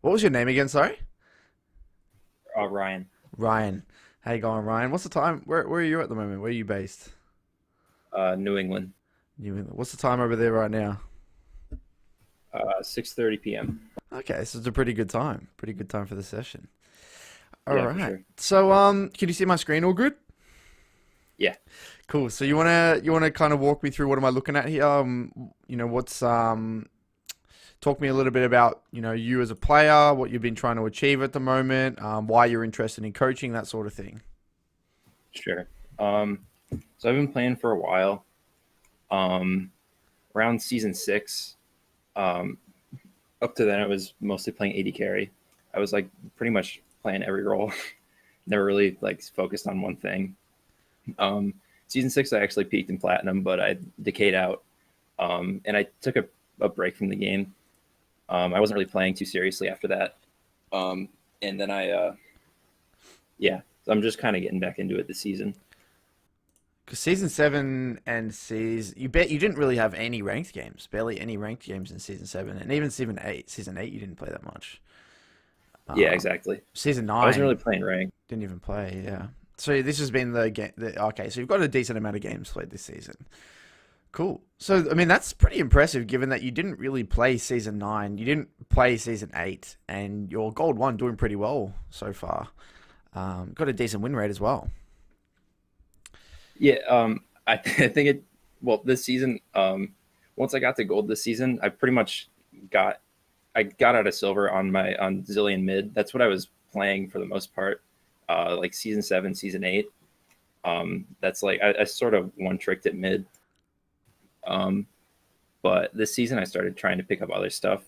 What was your name again? Sorry. Ryan, Ryan. How you going, Ryan? What's the time? Where are you at the moment? Where are you based? New England, New England. What's the time over there right now? 6:30 p.m. Okay, so it's a pretty good time. Pretty good time for the session. All Yeah, for right. sure. So can you see my screen all good? Yeah, Cool. So you wanna kind of walk me through what am I looking at here? What's talk me a little bit about, you as a player, what you've been trying to achieve at the moment, why you're interested in coaching, that sort of thing. sure. Um, so I've been playing for a while. Um, Around season 6, um, up to then I was mostly playing AD carry. I was like pretty much playing every role. Never really like focused on one thing. Season 6, I actually peaked in platinum, but I decayed out, and I took a break from the game. I wasn't really playing too seriously after that. Um, and then yeah, so I'm just kind of getting back into it this season. Because season seven and season, you bet you didn't really have any ranked games, barely any ranked games in season seven, and even season eight, you didn't play that much. Yeah, Um, exactly. season I wasn't nine really playing rank. didn't even play. Yeah. So this has been the game. Okay, so you've got a decent amount of games played this season. Cool. So I mean, that's pretty impressive, given that you didn't really play season nine, you didn't play season eight, and your gold one doing pretty well so far. Got a decent win rate as well. Yeah, I think it. Well, this season, once I got to gold this season, I pretty much got I got out of silver on my on Zillion mid. That's what I was playing for the most part. Like season 7, season 8. That's like I sort of one tricked at mid. Um, but this season I started trying to pick up other stuff.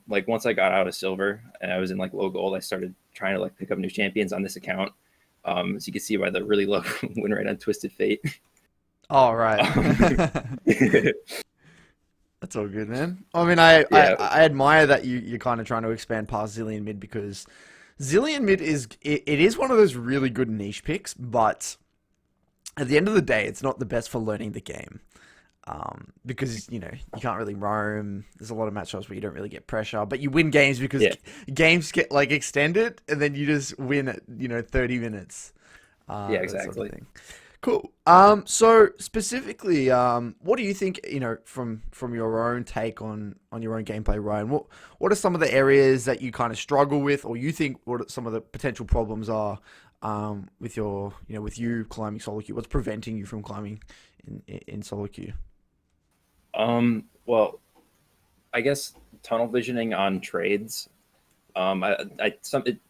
Like once I got out of silver and I was in like low gold, I started trying to like pick up new champions on this account. As you can see by the really low win rate on Twisted Fate. All right. Um, That's all good, man. I mean, I, yeah, I admire that you're kind of trying to expand past Zillion mid because Zillion mid it is one of those really good niche picks, but at the end of the day, it's not the best for learning the game. Because you can't really roam. There's a lot of matchups where you don't really get pressure, but you win games because yeah, games get like extended, and then you just win at 30 minutes, yeah, that sort of exactly. thing. Cool. So specifically, what do you think? From your own take on your own gameplay, Ryan. What are some of the areas that you kind of struggle with, or you think what some of the potential problems are with with you climbing solo queue? What's preventing you from climbing in solo queue? Well, I guess tunnel visioning on trades.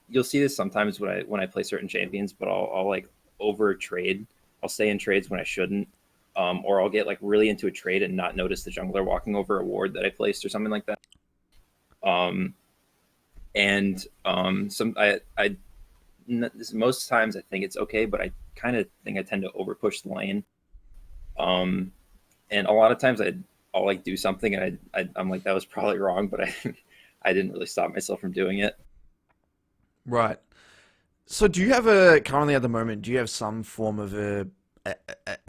You'll see this sometimes when I play certain champions, but I'll like over trade. I'll stay in trades when I shouldn't, or I'll get like really into a trade and not notice the jungler walking over a ward that I placed or something like that. Um, and some I most times I think it's okay, but I kind of think I tend to over push the lane. Um, and a lot of times I'll like do something and I'm like that was probably wrong, but I I didn't really stop myself from doing it. Right. So do you have a currently at the moment? Do you have some form of a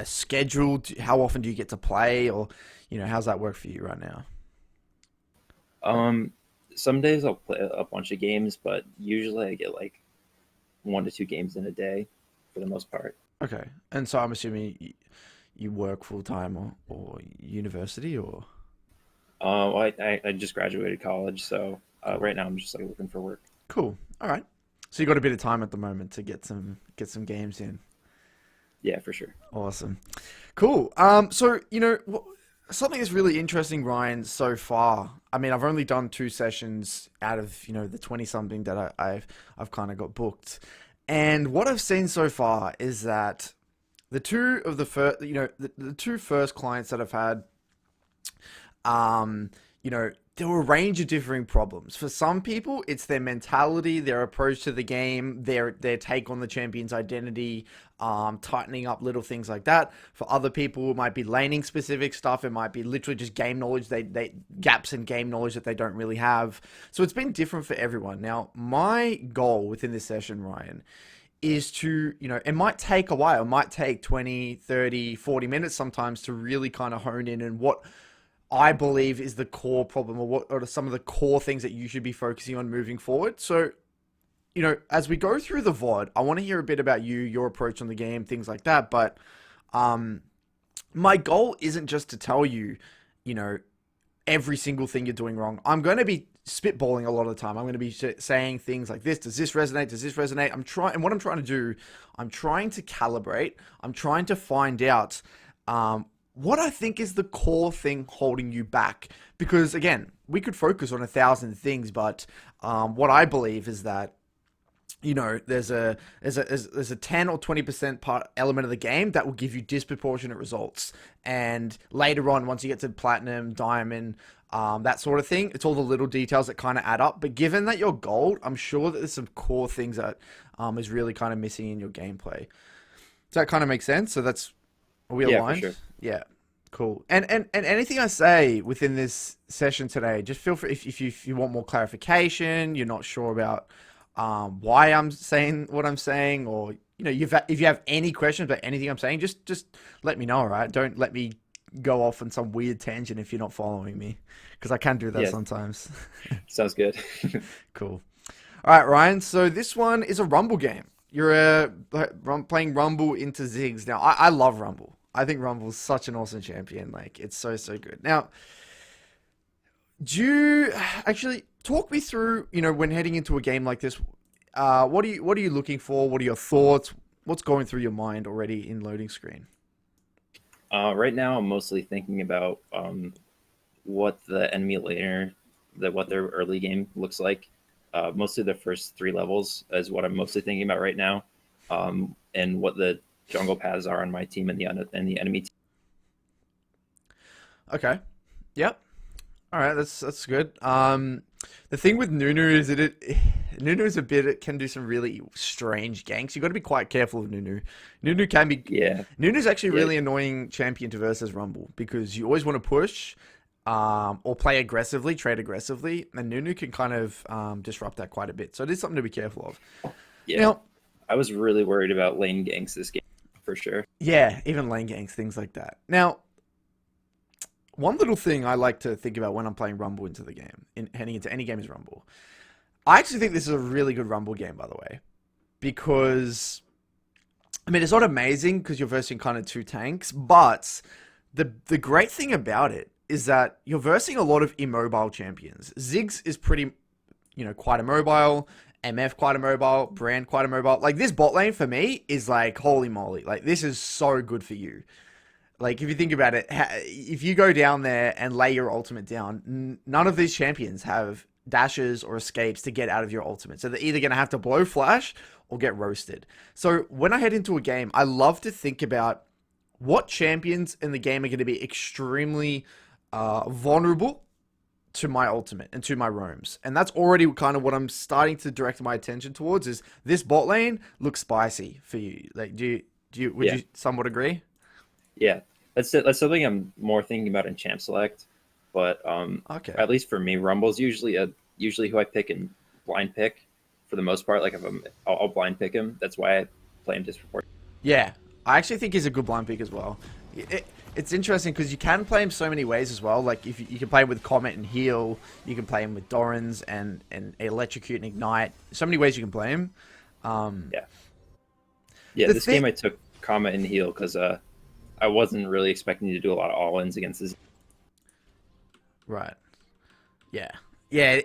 schedule? How often do you get to play, or how's that work for you right now? Um, some days I'll play a bunch of games, but usually I get like 1 to 2 games in a day for the most part. Okay, and so I'm assuming you work full time or university or I just graduated college, so cool. right now I'm just like looking for work. Cool. All right. So you got a bit of time at the moment to get some games in. Yeah, for sure. Awesome. Cool. So something that's really interesting, Ryan, so far. I mean, I've only done two sessions out of the 20 something that I've kind of got booked, and what I've seen so far is that the two of the first, the two first clients that I've had, um, there were a range of differing problems. For some people, it's their mentality, their approach to the game, their take on the champion's identity, tightening up little things like that. For other people, it might be laning specific stuff. It might be literally just game knowledge. They gaps in game knowledge that they don't really have. So it's been different for everyone. Now, my goal within this session, Ryan, is to, it might take a while. It might take 20, 30, 40 minutes sometimes to really kind of hone in and what I believe is the core problem, or what are some of the core things that you should be focusing on moving forward. So, as we go through the VOD, I want to hear a bit about you, your approach on the game, things like that. But um, my goal isn't just to tell you, you know, every single thing you're doing wrong. I'm going to be spitballing a lot of the time. I'm going to be saying things like this. Does this resonate? Does this resonate? And what I'm trying to do, I'm trying to calibrate. I'm trying to find out what I think is the core thing holding you back. Because again, we could focus on 1,000 things, but what I believe is that there's a 10 or 20% part element of the game that will give you disproportionate results, and later on, once you get to platinum, diamond, that sort of thing, it's all the little details that kind of add up. But given that you're gold, I'm sure that there's some core things that is really kind of missing in your gameplay. Does that kind of make sense? So that's, are we Yeah, for aligned? sure. Yeah. Cool. And anything I say within this session today, just feel free, if you want more clarification, you're not sure about why I'm saying what I'm saying, or if you have any questions about anything I'm saying, just let me know. All right, don't let me go off on some weird tangent if you're not following me, because I can do that Yes, sometimes. sounds good. Cool. All right, Ryan. So this one is a Rumble game. You're playing Rumble into Ziggs. Now, I love Rumble. I think Rumble's such an awesome champion. Like, it's so good. Now, do you actually talk me through, when heading into a game like this, what are you looking for? What are your thoughts? What's going through your mind already in loading screen? Right now, I'm mostly thinking about what the enemy laner, what their early game looks like. Mostly the first three levels is what I'm mostly thinking about right now, and what the jungle paths are on my team and the enemy team. Okay. Yep. All right, that's good. The thing with Nunu is that Nunu is a bit, it can do some really strange ganks. You got to be quite careful of Nunu. Nunu can be Yeah, Nunu's actually yeah, really annoying champion to versus Rumble, because you always want to push, or play aggressively, trade aggressively, and Nunu can kind of disrupt that quite a bit. So it is something to be careful of. yeah. Now, I was really worried about lane ganks this game for sure. yeah, even lane ganks, things like that. Now, one little thing I like to think about when I'm playing Rumble into the game, heading into any game is Rumble. I actually think this is a really good Rumble game, by the way, because I mean, it's not amazing because you're versing kind of two tanks, but the great thing about it is that you're versing a lot of immobile champions. Ziggs is pretty, quite immobile. MF quite immobile. Brand quite immobile. Like, this bot lane for me is like, holy moly. Like, this is so good for you. Like, if you think about it, if you go down there and lay your ultimate down, none of these champions have dashes or escapes to get out of your ultimate. So they're either going to have to blow flash or get roasted. So when I head into a game, I love to think about what champions in the game are going to be extremely vulnerable to my ultimate and to my roams. And that's already kind of what I'm starting to direct my attention towards, is this bot lane looks spicy for you. Like, would Yeah, you somewhat agree? yeah. That's something I'm more thinking about in champ select, but Okay. at least for me, Rumble's usually who I pick and blind pick for the most part. Like if I'll blind pick him. That's why I play him disproportionately. Yeah, I actually think he's a good blind pick as well. It's interesting because you can play him so many ways as well. Like, if you can play him with Comet and Heal, you can play him with Doran's and Electrocute and Ignite. So many ways you can play him. Um, Yeah, yeah. the This thing, game I took Comet and heal because I wasn't really expecting to do a lot of all ins against this. right? Yeah, yeah.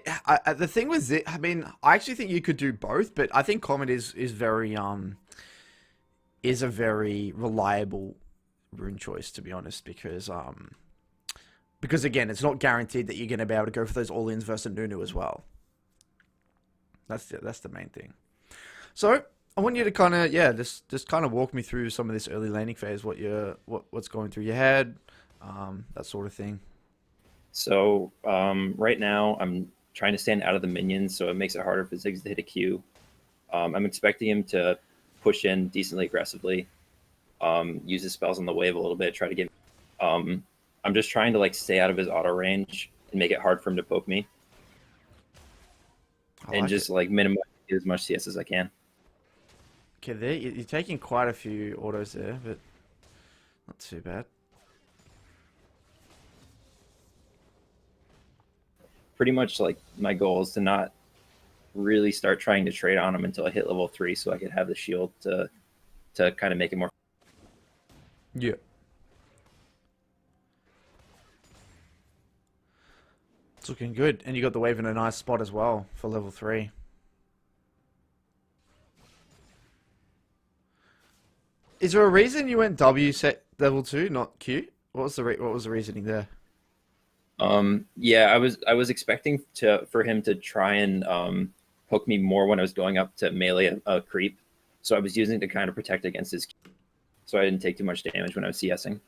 The thing with it, I mean, I actually think you could do both, but I think Comet is a very reliable rune choice, to be honest, because again, it's not guaranteed that you're going to be able to go for those all-ins versus Nunu as well. That's the main thing. So I want you to kind of, yeah, just kind of walk me through some of this early laning phase, what's going through your head, that sort of thing. So right now I'm trying to stand out of the minions, so it makes it harder for Ziggs to hit a Q. I'm expecting him to push in decently aggressively, use his spells on the wave a little bit, try to get. Um, I'm just trying to like stay out of his auto range and make it hard for him to poke me, I and like it. just like minimize as much CS as I can. Okay, there you're taking quite a few autos there, but not too bad. pretty much like my goal is to not really start trying to trade on him until I hit level 3, so I could have the shield to kind of make it more. Yeah. It's looking good. And you got the wave in a nice spot as well for level 3. Is there a reason you went W set level 2, not Q? What was the reasoning there? Yeah, I was expecting for him to try and hook me more when I was going up to melee a creep, so I was using it to kind of protect against his, so I didn't take too much damage when I was CSing.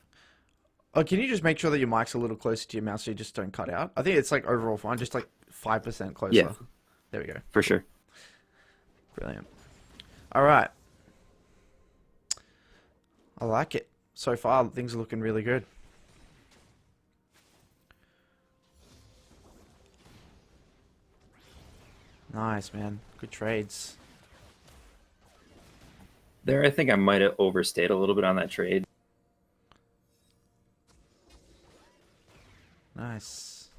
Oh, can you just make sure that your mic's a little closer to your mouth so you just don't cut out? I think it's like overall fine, just like 5% closer. Yeah, There we go. for sure. Brilliant. All right. I like it. So far, things are looking really good. Nice, man. Good trades. There, I think I might have overstayed a little bit on that trade. Nice.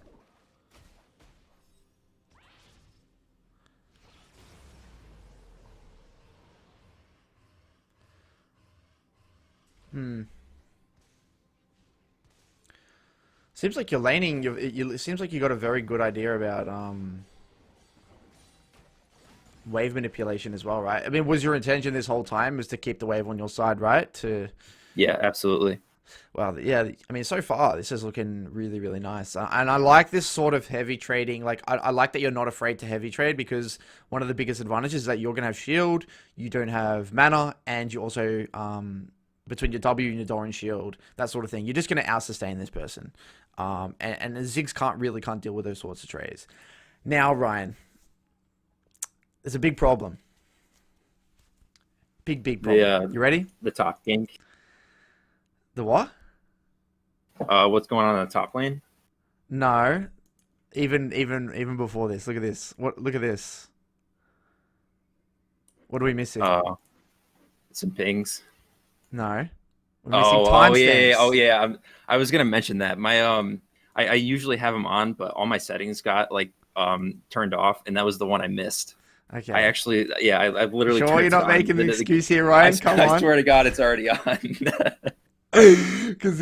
Seems like you're laning. It seems like you got a very good idea about wave manipulation as well, right? I mean, was your intention this whole time was to keep the wave on your side, right? Yeah, absolutely. Well, yeah. I mean, so far this is looking really, really nice, and I like this sort of heavy trading. Like, I like that you're not afraid to heavy trade because one of the biggest advantages is that you're gonna have shield, you don't have mana, and you also between your W and your Doran shield, that sort of thing, you're just gonna out sustain this person. And the Ziggs can't deal with those sorts of trades. Now, Ryan, there's a big problem. Big problem. You ready? The top gank. The what? What's going on in the top lane? No. Even before this. Look at this. Look at this. What are we missing? Some pings. No. We're missing timestamps. Oh yeah. I was gonna mention that I usually have them on, but all my settings got like turned off, and that was the one I missed. Okay. I actually, yeah, I literally. Sure, you're not making the excuse here, Ryan. Come on. I swear to God, it's already on. Because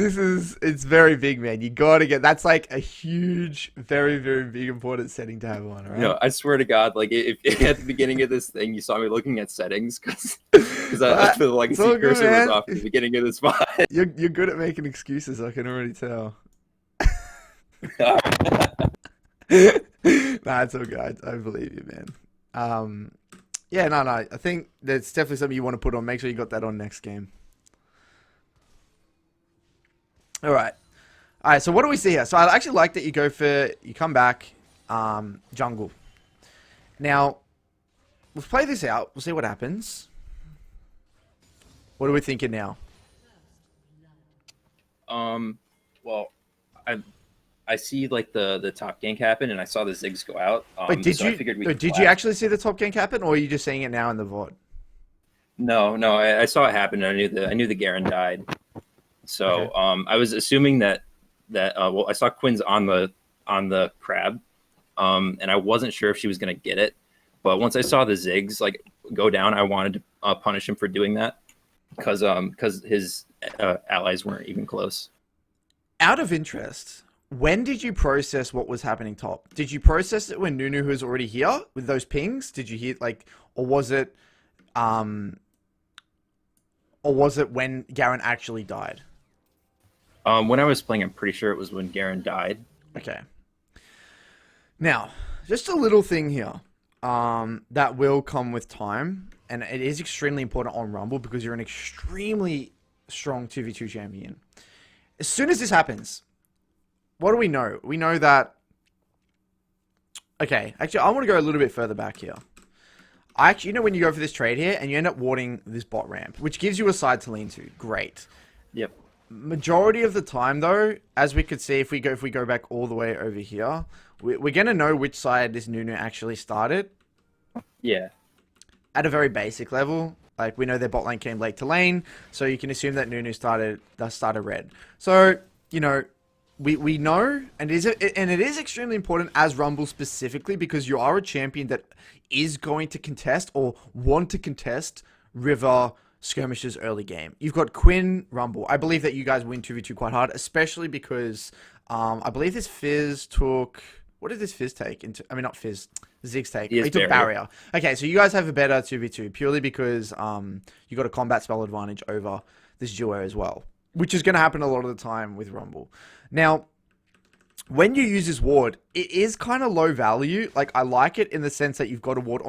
it's very big, man. You gotta get, that's like a huge, very, very big, important setting to have on, right? No, I swear to God, like if at the beginning of this thing, you saw me looking at settings, because I feel like the cursor was off at the beginning of the spot. You're good at making excuses, I can already tell. Nah, it's all good. I believe you, man. Yeah, no. I think that's definitely something you want to put on. Make sure you got that on next game. All right. So what do we see here? So I actually like that you come back, jungle. Now, let's play this out. We'll see what happens. What are we thinking now? Well, I see like the top gank happen, and I saw the Ziggs go out. Wait, did you actually see the top gank happen, or are you just seeing it now in the VOD? No, I saw it happen. I knew the Garen died. So okay. I was assuming that well, I saw Quinn's on the crab, and I wasn't sure if she was gonna get it. But once I saw the Ziggs like go down, I wanted to punish him for doing that because his allies weren't even close. Out of interest, when did you process what was happening top? Did you process it when Nunu was already here with those pings? Did you hear or was it when Garen actually died? When I was playing, I'm pretty sure it was when Garen died. Okay. Now, just a little thing here that will come with time, and it is extremely important on Rumble because you're an extremely strong 2v2 champion. As soon as this happens, what do we know? We know that... Okay, actually, I want to go a little bit further back here. You know when you go for this trade here, and you end up warding this bot ramp, which gives you a side to lean to. Great. Yep. Majority of the time, though, as we could see, if we go back all the way over here, we're going to know which side this Nunu actually started. Yeah. At a very basic level. Like, we know their bot lane came late to lane, so you can assume that Nunu started red. So, you know, we know, and it is extremely important as Rumble specifically because you are a champion that is going to contest or want to contest River skirmishes early game. You've got Quinn Rumble. I believe that you guys win 2v2 quite hard, especially because I believe this Fizz took. What did this Fizz take? I mean, not Fizz. Ziggs take. He took barrier. Okay, so you guys have a better 2v2 purely because you got a combat spell advantage over this duo as well, which is going to happen a lot of the time with Rumble. Now, when you use this ward, it is kind of low value. Like, I like it in the sense that you've got a ward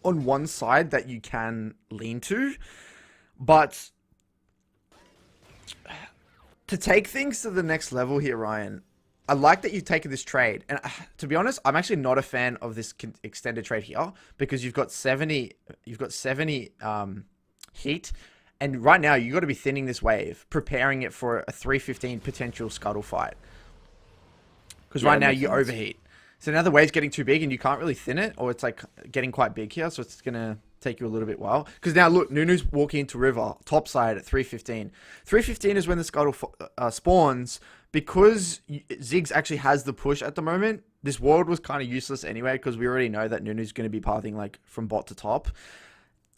on one side that you can lean to, but to take things to the next level here, Ryan, I like that you've taken this trade. And to be honest, I'm actually not a fan of this extended trade here because you've got 70 heat. And right now, you got to be thinning this wave, preparing it for a 315 potential scuttle fight. Because right now, you overheat. So now the wave's getting too big and you can't really thin it, or it's like getting quite big here. So it's going to take you a little bit while. Because now, look, Nunu's walking into River, top side at 315. 315 is when the scuttle spawns. Because Ziggs actually has the push at the moment, this ward was kind of useless anyway, because we already know that Nunu's going to be pathing like from bot to top.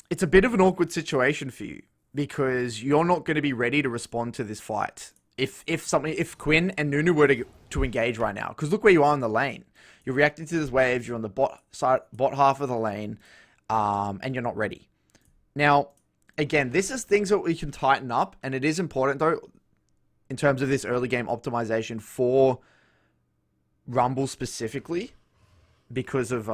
It's a bit of an awkward situation for you, because you're not going to be ready to respond to this fight. If Quinn and Nunu were to engage right now, because look where you are in the lane. You're reacting to this waves, you're on the bot half of the lane, and you're not ready. Now, again, this is things that we can tighten up, and it is important though, in terms of this early game optimization for Rumble specifically, because of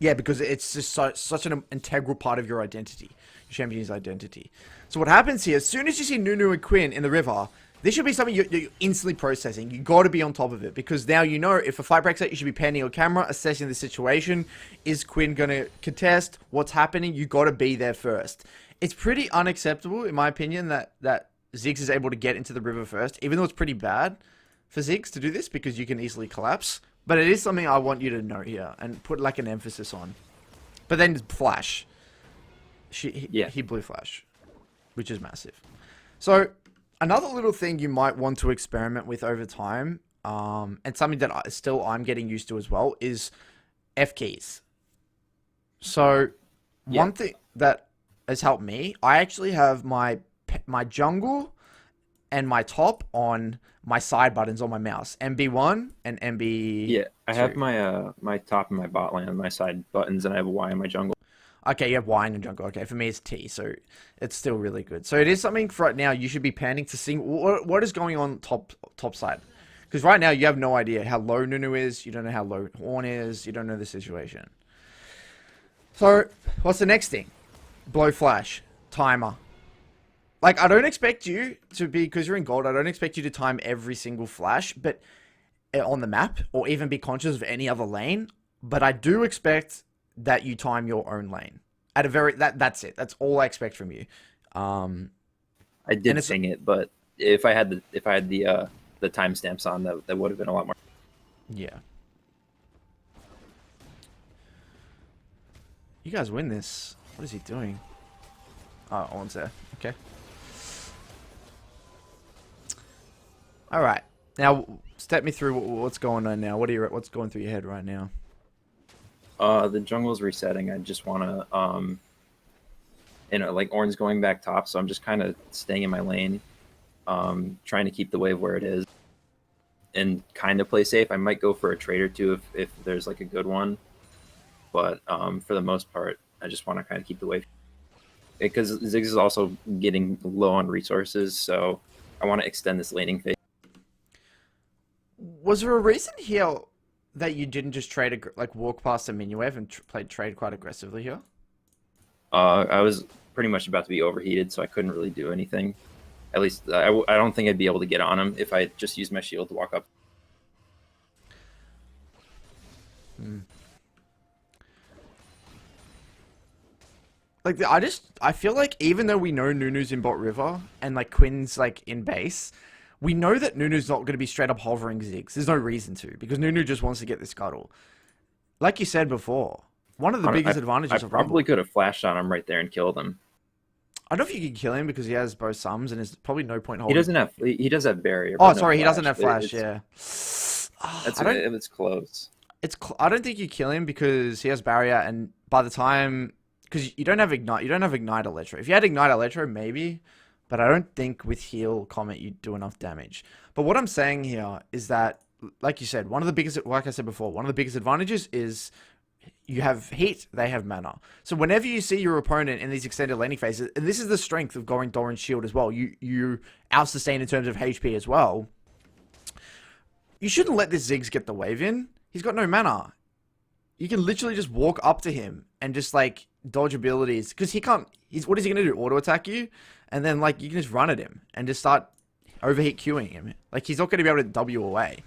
because it's just such an integral part of your identity, your champion's identity. So what happens here, as soon as you see Nunu and Quinn in the river, this should be something you're instantly processing. You got to be on top of it, because now you know if a fight breaks out, you should be panning your camera, assessing the situation. Is Quinn going to contest? What's happening? You got to be there first. It's pretty unacceptable, in my opinion, that Ziggs is able to get into the river first, even though it's pretty bad for Ziggs to do this because you can easily collapse. But it is something I want you to note here and put like an emphasis on. But then Flash. He blew Flash, which is massive. So another little thing you might want to experiment with over time, and something that I'm getting used to as well, is F keys. So one thing that has helped me, I actually have my jungle and my top on my side buttons on my mouse, MB1 and MB2. Yeah, I have my top and my bot lane on my side buttons, and I have Y in my jungle. Okay, you have Y in your jungle. Okay, for me it's T, so it's still really good. So it is something for right now you should be panning to see what is going on top side. Because right now you have no idea how low Nunu is, you don't know how low Horn is, you don't know the situation. So, what's the next thing? Blow Flash. Timer. Like, I don't expect you to be, because you're in gold, I don't expect you to time every single flash but on the map, or even be conscious of any other lane. But I do expect that you time your own lane. At a very, that's it. That's all I expect from you. I did sing it, but if I had the timestamps on, that would have been a lot more. Yeah. You guys win this. What is he doing? Oh, Owen's there. Okay. All right. Now, step me through what's going on now. What's going through your head right now? The jungle's resetting. I just want to, like Ornn's going back top, so I'm just kind of staying in my lane, trying to keep the wave where it is, and kind of play safe. I might go for a trade or two if there's like a good one, but for the most part, I just want to kind of keep the wave. Because Ziggs is also getting low on resources, so I want to extend this laning phase. Was there a reason here that you didn't just walk past a miniwave and trade quite aggressively here? I was pretty much about to be overheated, so I couldn't really do anything. At least I don't think I'd be able to get on him if I just used my shield to walk up. Like, I feel like even though we know Nunu's in bot river and like Quinn's like in base, we know that Nunu's not going to be straight up hovering Ziggs. There's no reason to, because Nunu just wants to get the scuttle. Like you said before, one of the biggest advantages of Rumble. I probably could have flashed on him right there and killed him. I don't know if you can kill him because he has both sums, and there's probably no point He holding. doesn't have. He does have barrier, Oh, but no sorry, he doesn't flash. have But flash. it's Yeah. that's I don't. it's close. I don't think you kill him because he has barrier, and by the time, because you don't have ignite, you don't have ignite electro. If you had ignite electro, maybe, but I don't think with heal comet you do enough damage. But what I'm saying here is that, like you said, one of the biggest, like I said before, one of the biggest advantages is you have heat, they have mana. So whenever you see your opponent in these extended laning phases, and this is the strength of going Doran's shield as well, you out sustain in terms of HP as well. You shouldn't let this Ziggs get the wave in. He's got no mana. You can literally just walk up to him and just like dodge abilities because he can't. What is he gonna do? Auto attack you, and then like you can just run at him and just start overheat queuing him. Like he's not gonna be able to W away.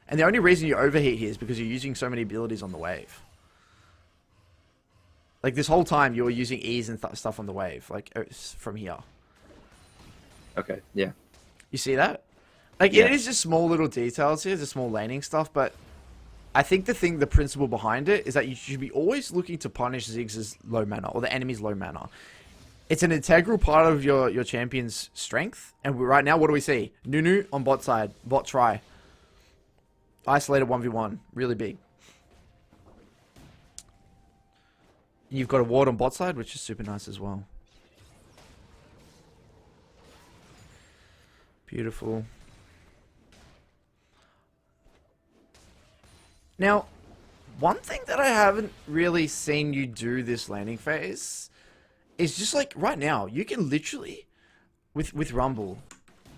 And the only reason you overheat here is because you're using so many abilities on the wave. Like this whole time you were using E's and stuff on the wave, like from here. Okay, yeah. You see that? Like Yeah. it is just small little details here, just small laning stuff, but I think the principle behind it is that you should be always looking to punish Ziggs' low mana or the enemy's low mana. It's an integral part of your champion's strength. And right now, what do we see? Nunu on bot side, bot try. Isolated 1v1, really big. You've got a ward on bot side, which is super nice as well. Beautiful. Now, one thing that I haven't really seen you do this laning phase is just like right now, you can literally, with Rumble,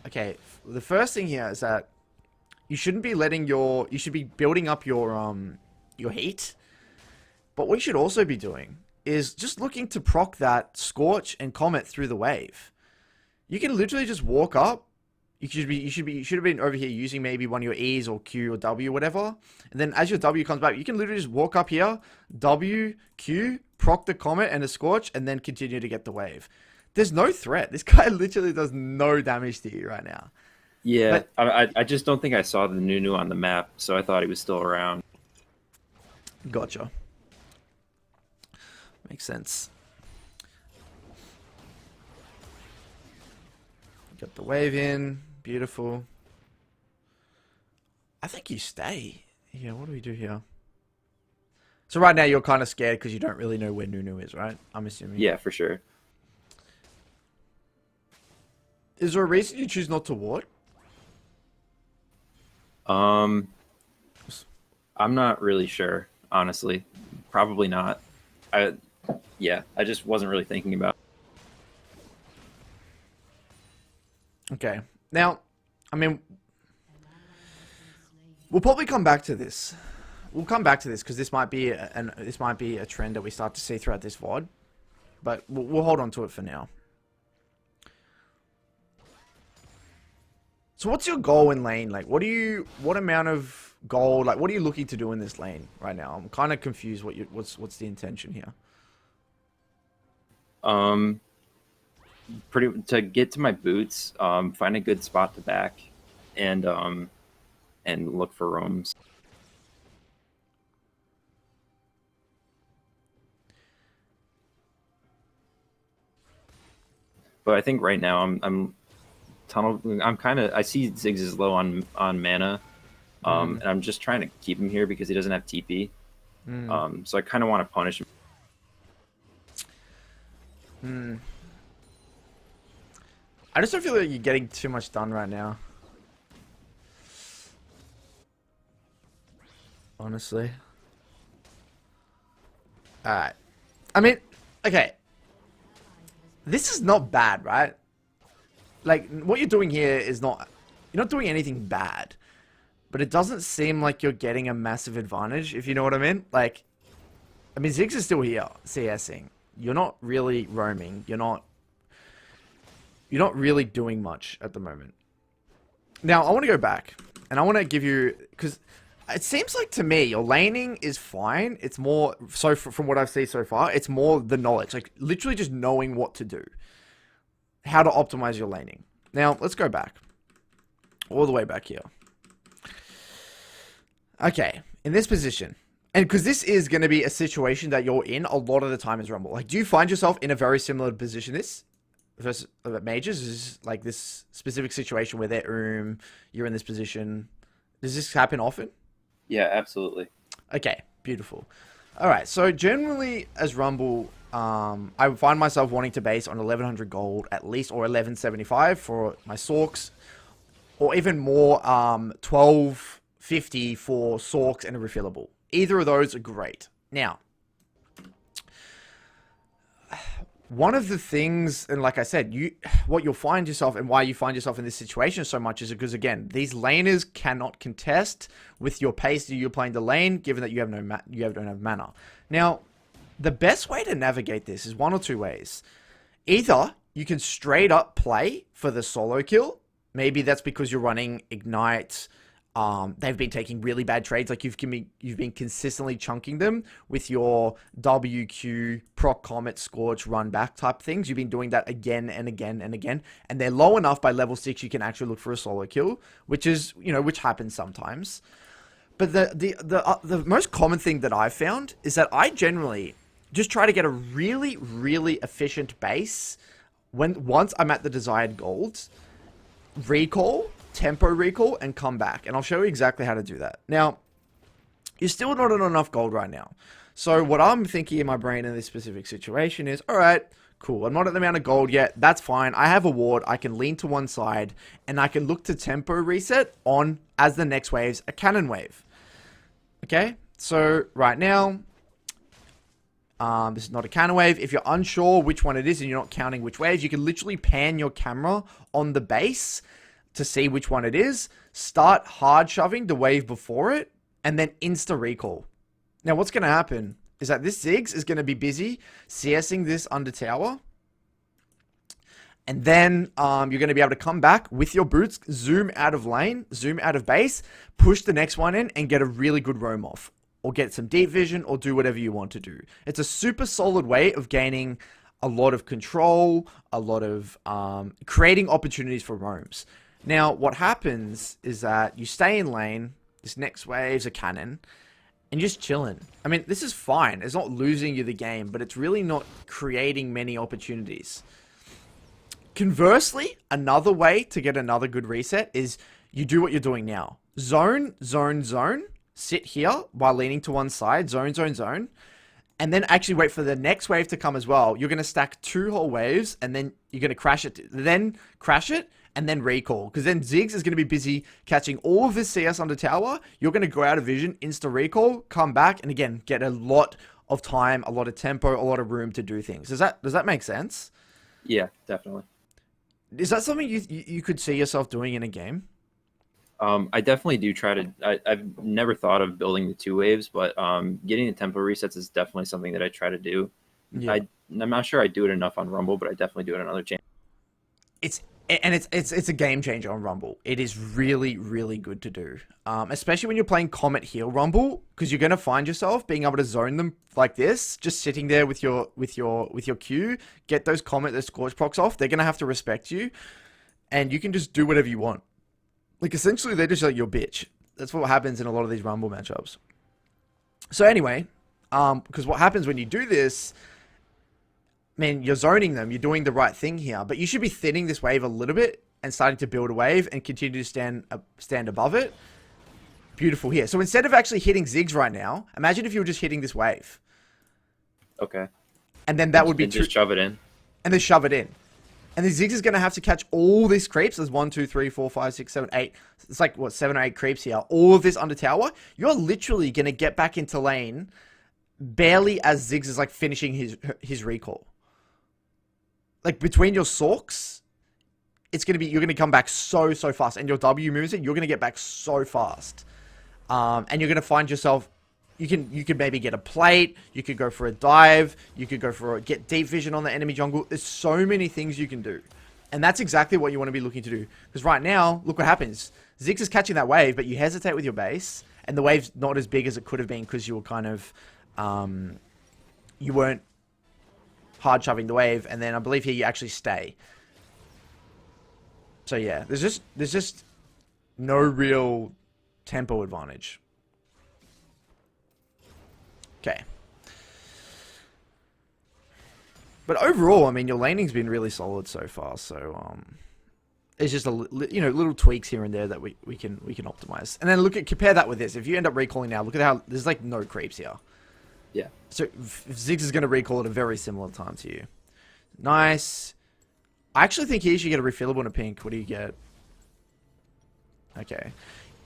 okay, the first thing here is that you shouldn't be letting you should be building up your heat. But what you should also be doing is just looking to proc that Scorch and Comet through the wave. You can literally just walk up. You should have been over here using maybe one of your E's or Q or W, whatever. And then as your W comes back, you can literally just walk up here, W, Q, proc the Comet and the Scorch, and then continue to get the wave. There's no threat. This guy literally does no damage to you right now. Yeah, But, I just don't think I saw the Nunu on the map, so I thought he was still around. gotcha. Makes sense. Got the wave in. Beautiful. I think you stay. Yeah, what do we do here? So right now you're kind of scared because you don't really know where Nunu is, right? I'm assuming. Yeah, for sure. Is there a reason you choose not to ward? I'm not really sure, honestly. Probably not. I just wasn't really thinking about. Okay. Now, I mean, we'll probably come back to this. We'll come back to this because this might be a trend that we start to see throughout this VOD. But we'll hold on to it for now. So what's your goal in lane? Like, what amount of gold, like, what are you looking to do in this lane right now? I'm kind of confused what's the intention here. To get to my boots, find a good spot to back, and look for roams. But I think right now I'm tunnel. I see Ziggs is low on mana, and I'm just trying to keep him here because he doesn't have TP. So I kind of want to punish him. I just don't feel like you're getting too much done right now. Honestly. Alright. I mean, okay. This is not bad, right? Like, what you're doing here is not... You're not doing anything bad. But it doesn't seem like you're getting a massive advantage, if you know what I mean. Like, I mean, Ziggs is still here, CSing. You're not really roaming. You're not really doing much at the moment. Now, I want to go back. And I want to give you... Because it seems like to me, your laning is fine. It's more... So, from what I've seen so far, it's more the knowledge. Like, literally just knowing what to do. How to optimize your laning. Now, let's go back. All the way back here. Okay. In this position... And because this is going to be a situation that you're in a lot of the time as Rumble. Like, do you find yourself in a very similar position versus mages? Is like this specific situation where they're you're in this position. Does this happen often? Yeah, absolutely. Okay, beautiful. All right, so generally as Rumble, I find myself wanting to base on 1100 gold at least, or 1175 for my Sorks, or even more, 1250 for Sorks and a refillable. Either of those are great. Now, one of the things, and like I said, what you'll find yourself and why you find yourself in this situation so much is because, again, these laners cannot contest with your pace that you're playing the lane, given that you have don't have mana. Now, the best way to navigate this is one or two ways. Either you can straight up play for the solo kill. Maybe that's because you're running Ignite. They've been taking really bad trades. Like you've been consistently chunking them with your WQ, Proc Comet, Scorch, Run Back type things. You've been doing that again and again and again. And they're low enough by level 6 you can actually look for a solo kill, which is, which happens sometimes. But the most common thing that I've found is that I generally just try to get a really, really efficient base once I'm at the desired golds, recall, tempo recall, and come back. And I'll show you exactly how to do that. Now, you're still not on enough gold right now. So what I'm thinking in my brain in this specific situation is, all right, cool. I'm not at the amount of gold yet. That's fine. I have a ward. I can lean to one side, and I can look to tempo reset on, as the next wave's a cannon wave. Okay? So right now, this is not a cannon wave. If you're unsure which one it is and you're not counting which waves, you can literally pan your camera on the base to see which one it is, start hard shoving the wave before it, and then insta recall. Now what's going to happen is that this Ziggs is going to be busy CSing this under tower, and then you're going to be able to come back with your boots, zoom out of lane, zoom out of base, push the next one in, and get a really good roam off, or get some deep vision, or do whatever you want to do. It's a super solid way of gaining a lot of control, a lot of creating opportunities for roams. Now, what happens is that you stay in lane, this next wave's a cannon, and you're just chilling. I mean, this is fine. It's not losing you the game, but it's really not creating many opportunities. Conversely, another way to get another good reset is you do what you're doing now. Zone, zone, zone. Sit here while leaning to one side. Zone, zone, zone. And then actually wait for the next wave to come as well. You're going to stack 2 whole waves, and then you're going to crash it. Then crash it, and then recall. Because then Ziggs is going to be busy catching all of this CS under tower. You're going to go out of vision, insta recall, come back, and again, get a lot of time, a lot of tempo, a lot of room to do things. Does that make sense? Yeah, definitely. Is that something you could see yourself doing in a game? I definitely do try to. I've never thought of building the 2 waves, but getting the tempo resets is definitely something that I try to do. Yeah. I'm not sure I do it enough on Rumble, but I definitely do it on other channels. It's a game changer on Rumble. It is really, really good to do, especially when you're playing Comet Heal Rumble, because you're gonna find yourself being able to zone them like this, just sitting there with your Q, get those Comet, those Scorch procs off. They're gonna have to respect you, and you can just do whatever you want. Like, essentially, they're just like your bitch. That's what happens in a lot of these Rumble matchups. So anyway, because what happens when you do this, man, you're zoning them. You're doing the right thing here. But you should be thinning this wave a little bit and starting to build a wave and continue to stand above it. Beautiful here. So instead of actually hitting Ziggs right now, imagine if you were just hitting this wave. Okay. And then that would be... just shove it in. And then shove it in. And the Ziggs is going to have to catch all these creeps. There's 1, 2, 3, 4, 5, 6, 7, 8. It's like, what, 7 or 8 creeps here. All of this under tower. You're literally going to get back into lane barely as Ziggs is like finishing his recall. Like, between your Sorks, it's going to be, you're going to come back so fast. And your W moves it, you're going to get back so fast. And you're going to find yourself, you could maybe get a plate, you could go for a dive, you could go for get deep vision on the enemy jungle. There's so many things you can do. And that's exactly what you want to be looking to do. Because right now, look what happens. Ziggs is catching that wave, but you hesitate with your base, and the wave's not as big as it could have been because you were kind of, you weren't hard shoving the wave, and then I believe here you actually stay. So yeah, there's just no real tempo advantage. Okay. But overall, I mean, your laning's been really solid so far. So it's just little tweaks here and there that we can optimize. And then compare that with this. If you end up recalling now, look at how there's like no creeps here. Yeah. So Ziggs is going to recall at a very similar time to you. Nice. I actually think here you should get a refillable and a pink. What do you get? Okay.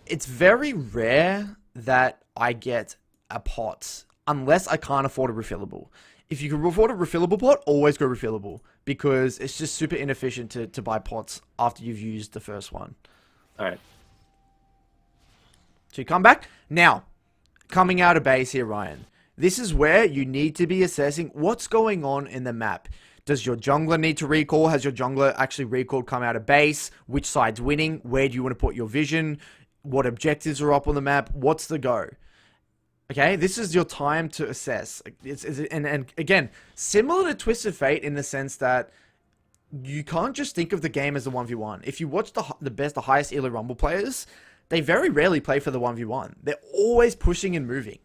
It's very rare that I get a pot unless I can't afford a refillable. If you can afford a refillable pot, always go refillable because it's just super inefficient to buy pots after you've used the first one. All right. So you come back. Now, coming out of base here, Ryan. This is where you need to be assessing what's going on in the map. Does your jungler need to recall? Has your jungler actually recalled come out of base? Which side's winning? Where do you want to put your vision? What objectives are up on the map? What's the go? Okay, this is your time to assess. And again, similar to Twisted Fate in the sense that you can't just think of the game as a 1v1. If you watch the highest elo Rumble players, they very rarely play for the 1v1. They're always pushing and moving.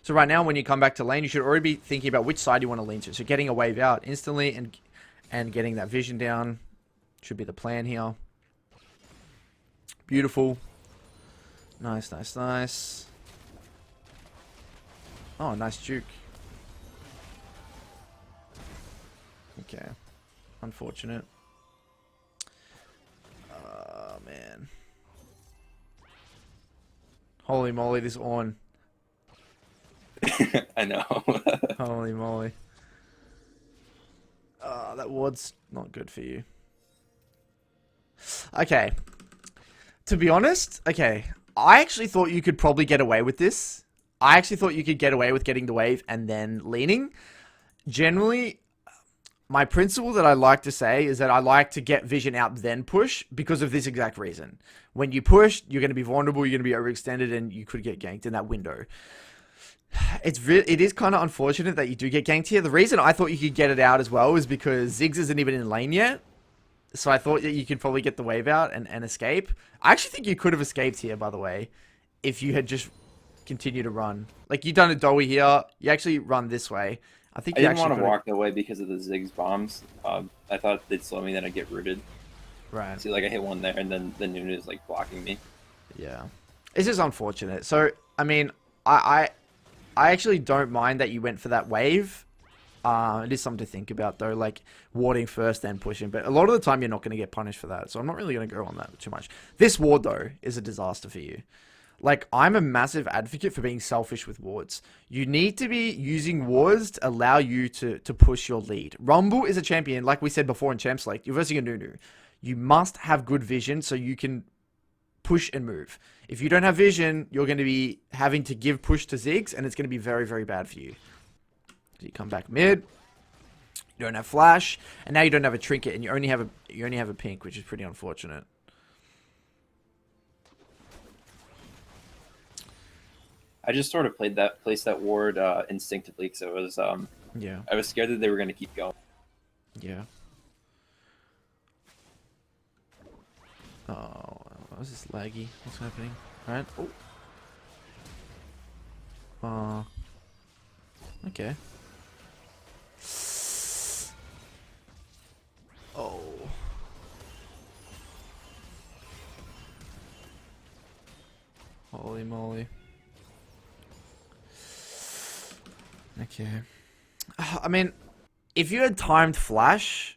So right now, when you come back to lane, you should already be thinking about which side you want to lean to. So getting a wave out instantly and getting that vision down should be the plan here. Beautiful. Nice, nice, nice. Oh, nice juke. Okay. Unfortunate. Oh, man. Holy moly, this on. I know. Holy moly. That ward's not good for you. Okay. To be honest, okay. I actually thought you could probably get away with this. I actually thought you could get away with getting the wave and then leaning. Generally, my principle that I like to say is that I like to get vision out then push because of this exact reason. When you push, you're going to be vulnerable, you're going to be overextended, and you could get ganked in that window. It is kind of unfortunate that you do get ganked here. The reason I thought you could get it out as well is because Ziggs isn't even in lane yet. So I thought that you could probably get the wave out and escape. I actually think you could have escaped here, by the way, if you had just continued to run. Like, you done a doughy here. You actually run this way. I think I you didn't actually want to walk that way because of the Ziggs bombs. I thought they'd slow me, then I'd get rooted. Right. See, like, I hit one there, and then the Nunu is, like, blocking me. Yeah. It's just unfortunate. So, I mean, I actually don't mind that you went for that wave. It is something to think about, though, like warding first, then pushing. But a lot of the time, you're not going to get punished for that. So I'm not really going to go on that too much. This ward, though, is a disaster for you. Like, I'm a massive advocate for being selfish with wards. You need to be using wards to allow you to push your lead. Rumble is a champion, like we said before in Champs League. You're versing a Nunu. You must have good vision so you can push and move. If you don't have vision, you're going to be having to give push to Ziggs, and it's going to be very, very bad for you. So you come back mid. You don't have flash, and now you don't have a trinket, and you only have a pink, which is pretty unfortunate. I just sort of placed that ward instinctively because it was Yeah. I was scared that they were going to keep going. Yeah. Oh, is this laggy? What's happening? Alright. Oh. Okay. Oh. Holy moly. Okay. I mean, if you had timed flash,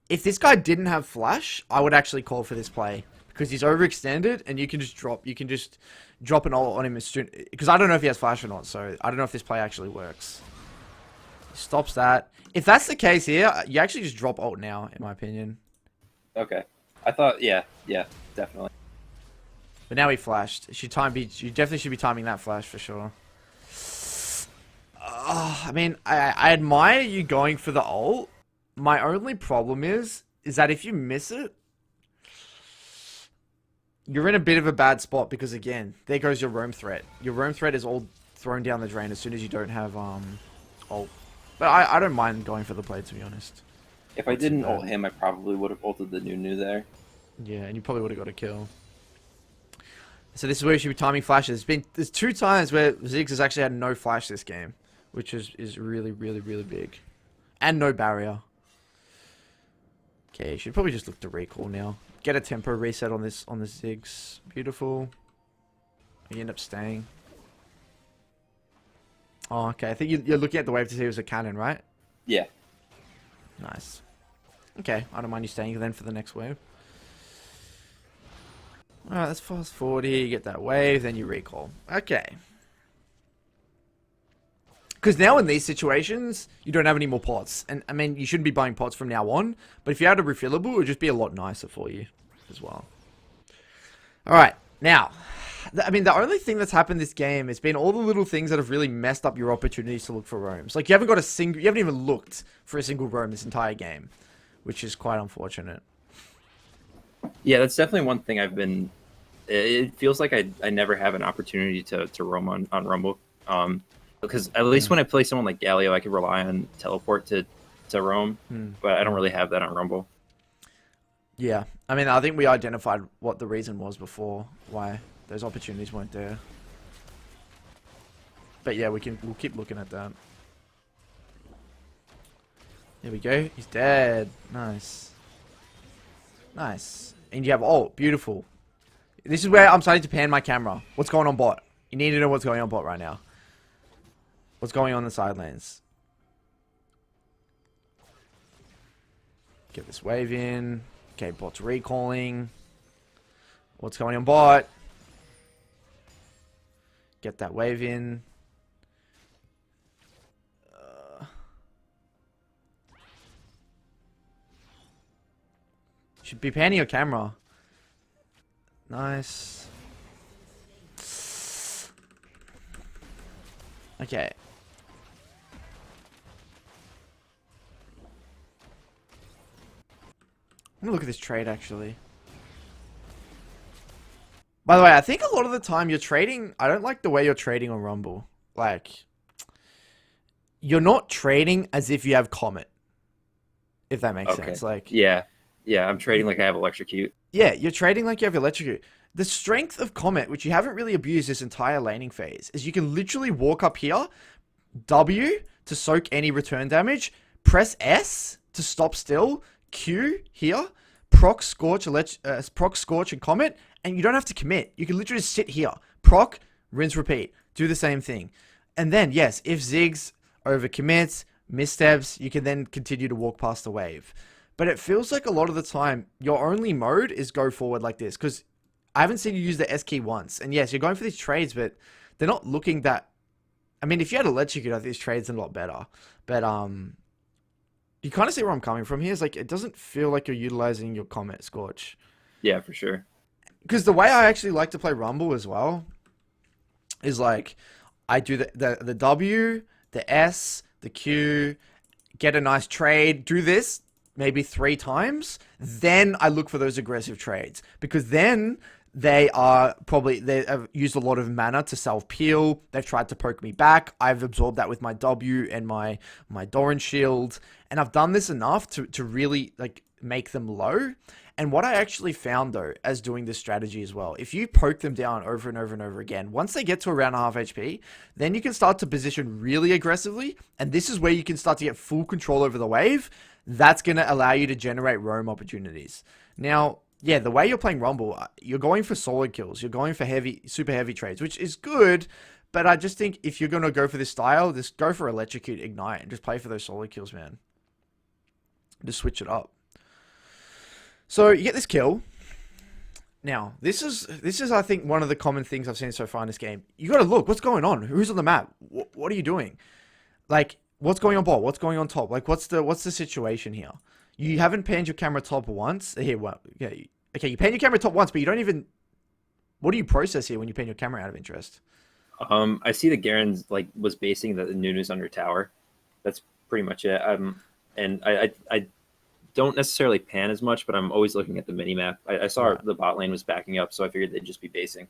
if this guy didn't have flash, I would actually call for this play because he's overextended and you can just drop an ult on him as soon, because I don't know if he has flash or not, so I don't know if this play actually works. He stops that. If that's the case here, you actually just drop ult now, in my opinion. Okay. I thought, yeah, definitely. But now he flashed. You definitely should be timing that flash for sure. I mean, I admire you going for the ult. My only problem is that if you miss it, you're in a bit of a bad spot because, again, there goes your roam threat. Your roam threat is all thrown down the drain as soon as you don't have ult. But I don't mind going for the play, to be honest. If I didn't ult him, I probably would have ulted the Nunu there. Yeah, and you probably would have got a kill. So this is where you should be timing flashes. There's 2 times where Ziggs has actually had no flash this game. which is really, really, really big. And no barrier. Okay, should probably just look to recall now. Get a tempo reset on this Ziggs. Beautiful. You end up staying. Oh, okay. I think you're looking at the wave to see it was a cannon, right? Yeah. Nice. Okay, I don't mind you staying then for the next wave. Alright, let's fast forward here. You get that wave, then you recall. Okay. Because now in these situations, you don't have any more pots. And, I mean, you shouldn't be buying pots from now on. But if you had a refillable, it would just be a lot nicer for you as well. Alright, now. I mean, the only thing that's happened this game has been all the little things that have really messed up your opportunities to look for roams. Like, you haven't even looked for a single roam this entire game. Which is quite unfortunate. Yeah, that's definitely one thing I've been... It feels like I never have an opportunity to roam on Rumble. Because at least when I play someone like Galio, I could rely on teleport to roam, but I don't really have that on Rumble. Yeah, I mean, I think we identified what the reason was before why those opportunities weren't there. But yeah, we'll keep looking at that. There we go. He's dead. Nice. Nice. And you have... Oh, beautiful. This is where I'm starting to pan my camera. What's going on, bot? You need to know what's going on, bot, right now. What's going on in the side lanes? Get this wave in. Okay, bot's recalling. What's going on, bot? Get that wave in. Should be panning your camera. Nice. Okay. I'm gonna look at this trade, actually. By the way, I think a lot of the time you're trading... I don't like the way you're trading on Rumble. Like... You're not trading as if you have Comet. If that makes sense. Like... Yeah. Yeah, I'm trading like I have Electrocute. Yeah, you're trading like you have Electrocute. The strength of Comet, which you haven't really abused this entire laning phase, is you can literally walk up here, W to soak any return damage, press S to stop still, Q here, proc Scorch and Comet, and you don't have to commit. You can literally just sit here, proc, rinse, repeat, do the same thing. And then, yes, if Ziggs overcommits, missteps, you can then continue to walk past the wave. But it feels like a lot of the time, your only mode is go forward like this. Because I haven't seen you use the S key once. And yes, you're going for these trades, but they're not looking that... I mean, if you had Electrocute, I think these trades are a lot better. But, you kind of see where I'm coming from here. It's like, it doesn't feel like you're utilizing your Comet Scorch. Yeah, for sure. Because the way I actually like to play Rumble as well is like, I do the W, the S, the Q, get a nice trade, do this maybe 3 times, then I look for those aggressive trades, because then they have used a lot of mana to self-peel, they've tried to poke me back, I've absorbed that with my W and my Doran shield, and I've done this enough to really like make them low. And what I actually found though, as doing this strategy as well, if you poke them down over and over and over again, once they get to around half HP, then you can start to position really aggressively, and this is where you can start to get full control over the wave. That's going to allow you to generate roam opportunities. Now, yeah, the way you're playing Rumble, you're going for solid kills. You're going for super heavy trades, which is good. But I just think if you're going to go for this style, just go for Electrocute, Ignite, and just play for those solid kills, man. Just switch it up. So you get this kill. Now, this is I think one of the common things I've seen so far in this game. You got to look, what's going on? Who's on the map? What are you doing? Like, what's going on bot? What's going on top? Like, what's the situation here? You haven't panned your camera top once. Here, well, okay, you pan your camera top once, but you don't even... What do you process here when you pan your camera out of interest? I see that Garen's like was basing the Nunu's under tower. That's pretty much it. And I don't necessarily pan as much, but I'm always looking at the mini map. I saw the bot lane was backing up, so I figured they'd just be basing.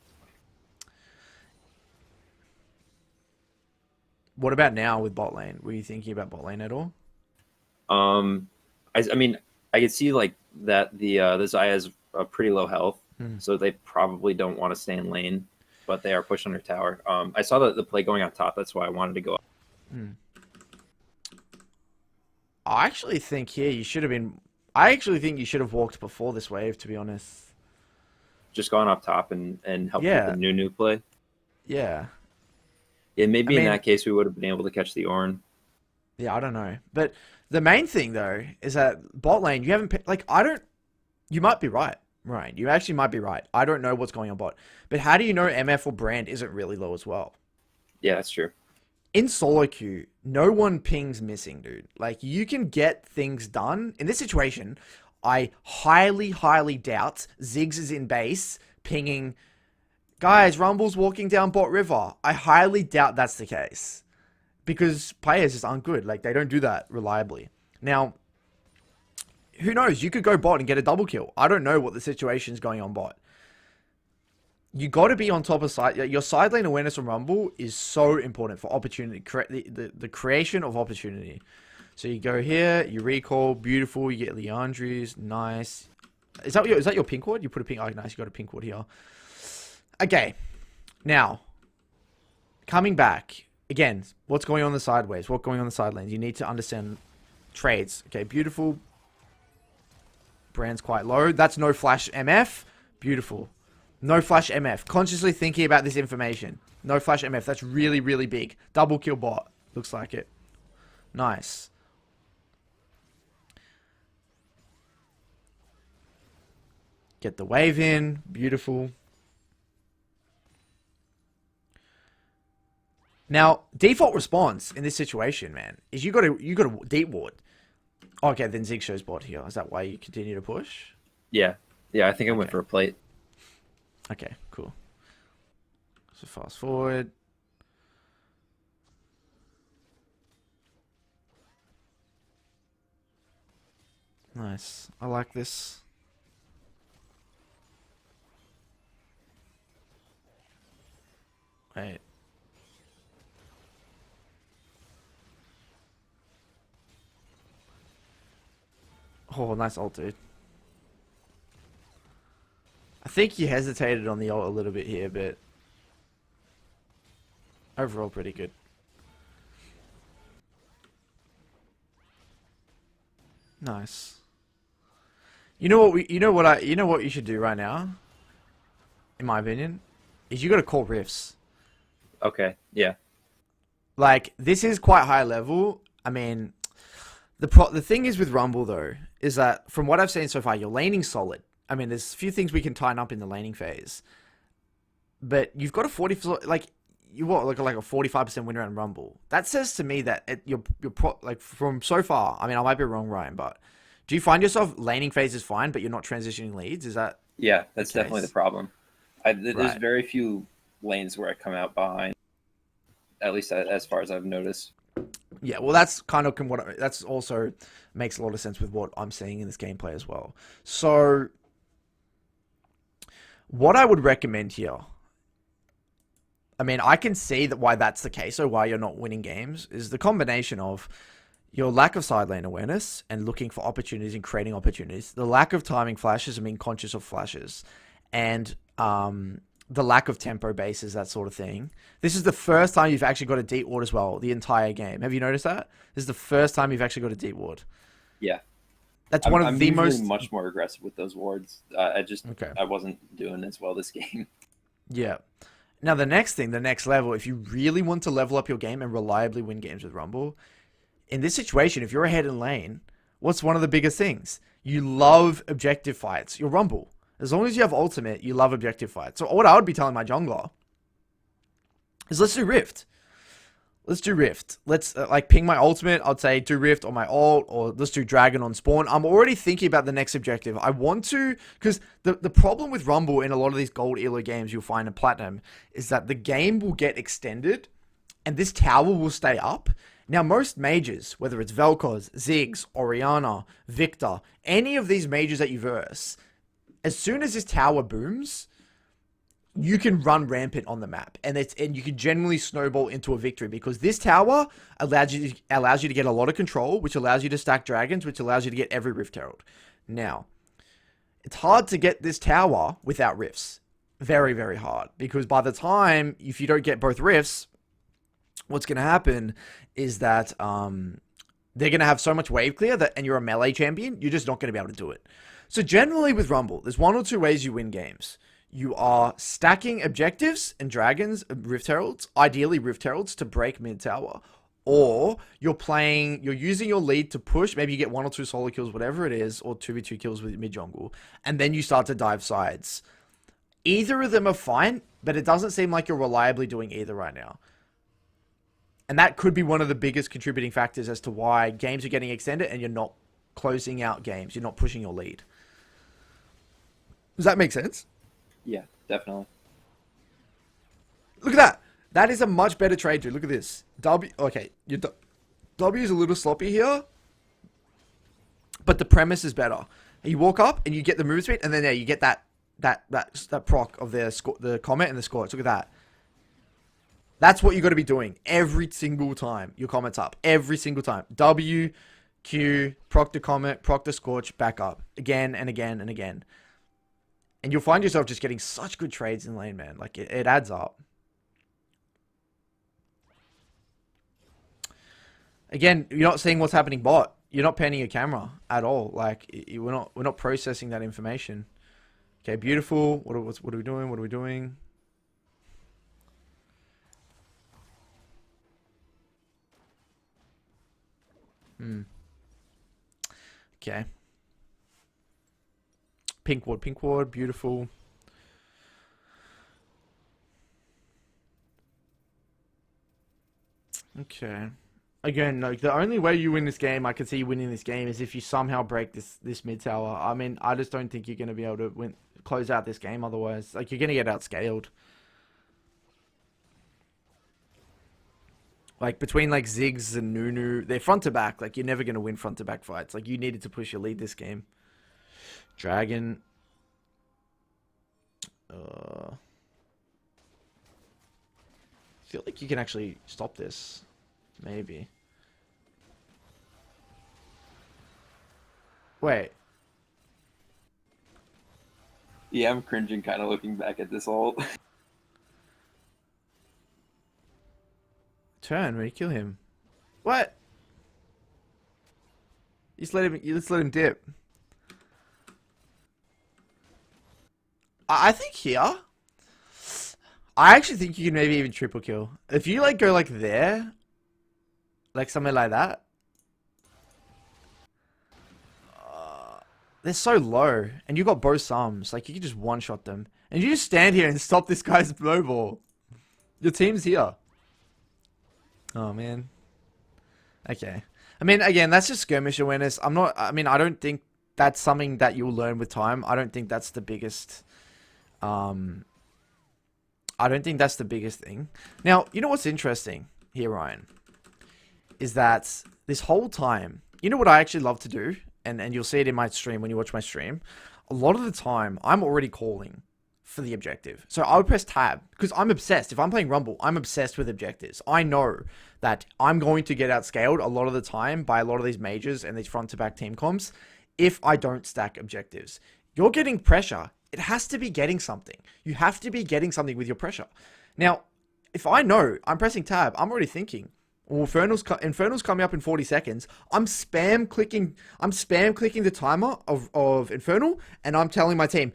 What about now with bot lane? Were you thinking about bot lane at all? I mean, I could see like that the Xayah has a pretty low health, so they probably don't want to stay in lane, but they are pushed under tower. I saw the play going on top. That's why I wanted to go up. Hmm. I actually think here you should have been. I actually think you should have walked before this wave, to be honest. Just gone up top and helped with the Yeah, new play. yeah. Yeah, I maybe in mean, that case we would have been able to catch the Ornn. yeah, I don't know. But the main thing though is that bot lane, you haven't like I don't. You might be right, Ryan. You actually might be right. I don't know what's going on bot, but how do you know MF or Brand isn't really low as well? Yeah, that's true. In solo queue, no one pings missing, dude. Like you can get things done in this situation. I highly, highly doubt Ziggs is in base pinging. Guys, Rumble's walking down bot river. I highly doubt that's the case because players just aren't good. Like they don't do that reliably. Now, who knows? You could go bot and get a double kill. I don't know what the situation's going on bot. You got to be on top of side. Your side lane awareness on Rumble is so important for opportunity, the creation of opportunity. So you go here, you recall, beautiful. You get Leandri's, nice. Is that your pink ward? You put a pink. Oh, nice. You got a pink ward here. Okay, now coming back again. What's going on the sideways? What's going on the side lanes? You need to understand trades. Okay, beautiful. Brand's quite low. That's no flash MF. Beautiful. No flash MF. Consciously thinking about this information. No flash MF. That's really, really big. Double kill bot. Looks like it. Nice. Get the wave in. Beautiful. Now, default response in this situation, man, is you got to deep ward. Okay, then Zig shows bot here. Is that why you continue to push? Yeah. Yeah, I think I went Okay. for a plate. Okay, cool. So fast forward. Nice. I like this. Wait. Oh, nice ult, dude. I think you hesitated on the ult a little bit here, but overall pretty good. Nice. You know what you should do right now, in my opinion, is you got to call riffs. Okay. Yeah. Like this is quite high level. I mean, the thing is with Rumble though is that from what I've seen so far, you're laning solid. I mean, there's a few things we can tighten up in the laning phase, but you've got a 40 like you what like a 45% win rate in Rumble. That says to me that like from so far. I mean, I might be wrong, Ryan, but do you find yourself laning phase is fine, but you're not transitioning leads? Is that Yeah, the that's definitely the case? problem. There's Right. very few lanes where I come out behind, at least as far as I've noticed. Yeah, well, that's kind of that's also makes a lot of sense with what I'm seeing in this gameplay as well. So, what I would recommend here, I mean, I can see that why that's the case, or why you're not winning games, is the combination of your lack of side lane awareness and looking for opportunities and creating opportunities, the lack of timing flashes and being conscious of flashes, and the lack of tempo bases, that sort of thing. This is the first time you've actually got a deep ward as well, the entire game. Have you noticed that? This is the first time you've actually got a deep ward. Yeah, That's I'm one of I'm the usually most... much more aggressive with those wards. Okay. I wasn't doing as well this game. Yeah. Now, the next thing, the next level, if you really want to level up your game and reliably win games with Rumble, in this situation, if you're ahead in lane, what's one of the biggest things? You love objective fights. You're Rumble. As long as you have ultimate, you love objective fights. So what I would be telling my jungler is let's do Rift. Let's do Rift. Let's like ping my ultimate. I'd say do Rift on my ult, or let's do Dragon on spawn. I'm already thinking about the next objective. I want to, because the problem with Rumble in a lot of these gold elo games you'll find in Platinum is that the game will get extended and this tower will stay up. Now, most mages, whether it's Vel'Koz, Ziggs, Orianna, Victor, any of these mages that you verse, as soon as this tower booms, you can run rampant on the map, and you can generally snowball into a victory because this tower allows you to get a lot of control, which allows you to stack dragons, which allows you to get every Rift Herald. Now, it's hard to get this tower without rifts. Very, very hard, because by the time, if you don't get both rifts, what's going to happen is that they're going to have so much wave clear that, and you're a melee champion, you're just not going to be able to do it. So generally with Rumble, there's one or two ways you win games. You are stacking objectives and dragons, Rift Heralds, ideally Rift Heralds, to break mid tower. Or you're using your lead to push. Maybe you get one or two solo kills, whatever it is, or 2v2 kills with mid jungle, and then you start to dive sides. Either of them are fine, but it doesn't seem like you're reliably doing either right now. And that could be one of the biggest contributing factors as to why games are getting extended and you're not closing out games. You're not pushing your lead. Does that make sense? Yeah, definitely. Look at that. That is a much better trade, dude. Look at this. Okay, your W is a little sloppy here, but the premise is better. You walk up and you get the move speed, and then you get that proc of the comment and the scorch. Look at that. That's what you got to be doing every single time your comment's up. Every single time. W, Q, proc the comment, proc the scorch, back up. Again and again and again. And you'll find yourself just getting such good trades in lane, man. Like, it adds up. Again, you're not seeing what's happening bot. You're not panning your camera at all. Like, we're not processing that information. Okay, beautiful. What are we doing? What are we doing? Okay. Pink ward, beautiful. Okay. Again, like, the only way you win this game, I can see you winning this game, is if you somehow break this mid tower. I mean, I just don't think you're going to be able to close out this game otherwise. Like, you're going to get outscaled. Like, between, like, Ziggs and Nunu, they're front to back. Like, you're never going to win front to back fights. Like, you needed to push your lead this game. Dragon. I feel like you can actually stop this. Maybe. Wait. Yeah, I'm cringing kind of looking back at this ult. Turn when you kill him. What? You just let him dip. I think here, I actually think you can maybe even triple kill. If you, like, go, like, there, like, somewhere like that. They're so low, and you got both sums. Like, you can just one-shot them. And you just stand here and stop this guy's blow ball. Your team's here. Oh, man. Okay. I mean, again, that's just skirmish awareness. I don't think that's something that you'll learn with time. I don't think that's the biggest... I don't think that's the biggest thing. Now, you know what's interesting here, Ryan? Is that this whole time... You know what I actually love to do? And you'll see it in my stream when you watch my stream. A lot of the time, I'm already calling for the objective. So I would press tab because I'm obsessed. If I'm playing Rumble, I'm obsessed with objectives. I know that I'm going to get outscaled a lot of the time by a lot of these majors and these front-to-back team comps if I don't stack objectives. You're getting pressure. It has to be getting something. You have to be getting something with your pressure. Now, if I know I'm pressing tab, I'm already thinking, well, Infernal's coming up in 40 seconds. I'm spam clicking the timer of Infernal, and I'm telling my team,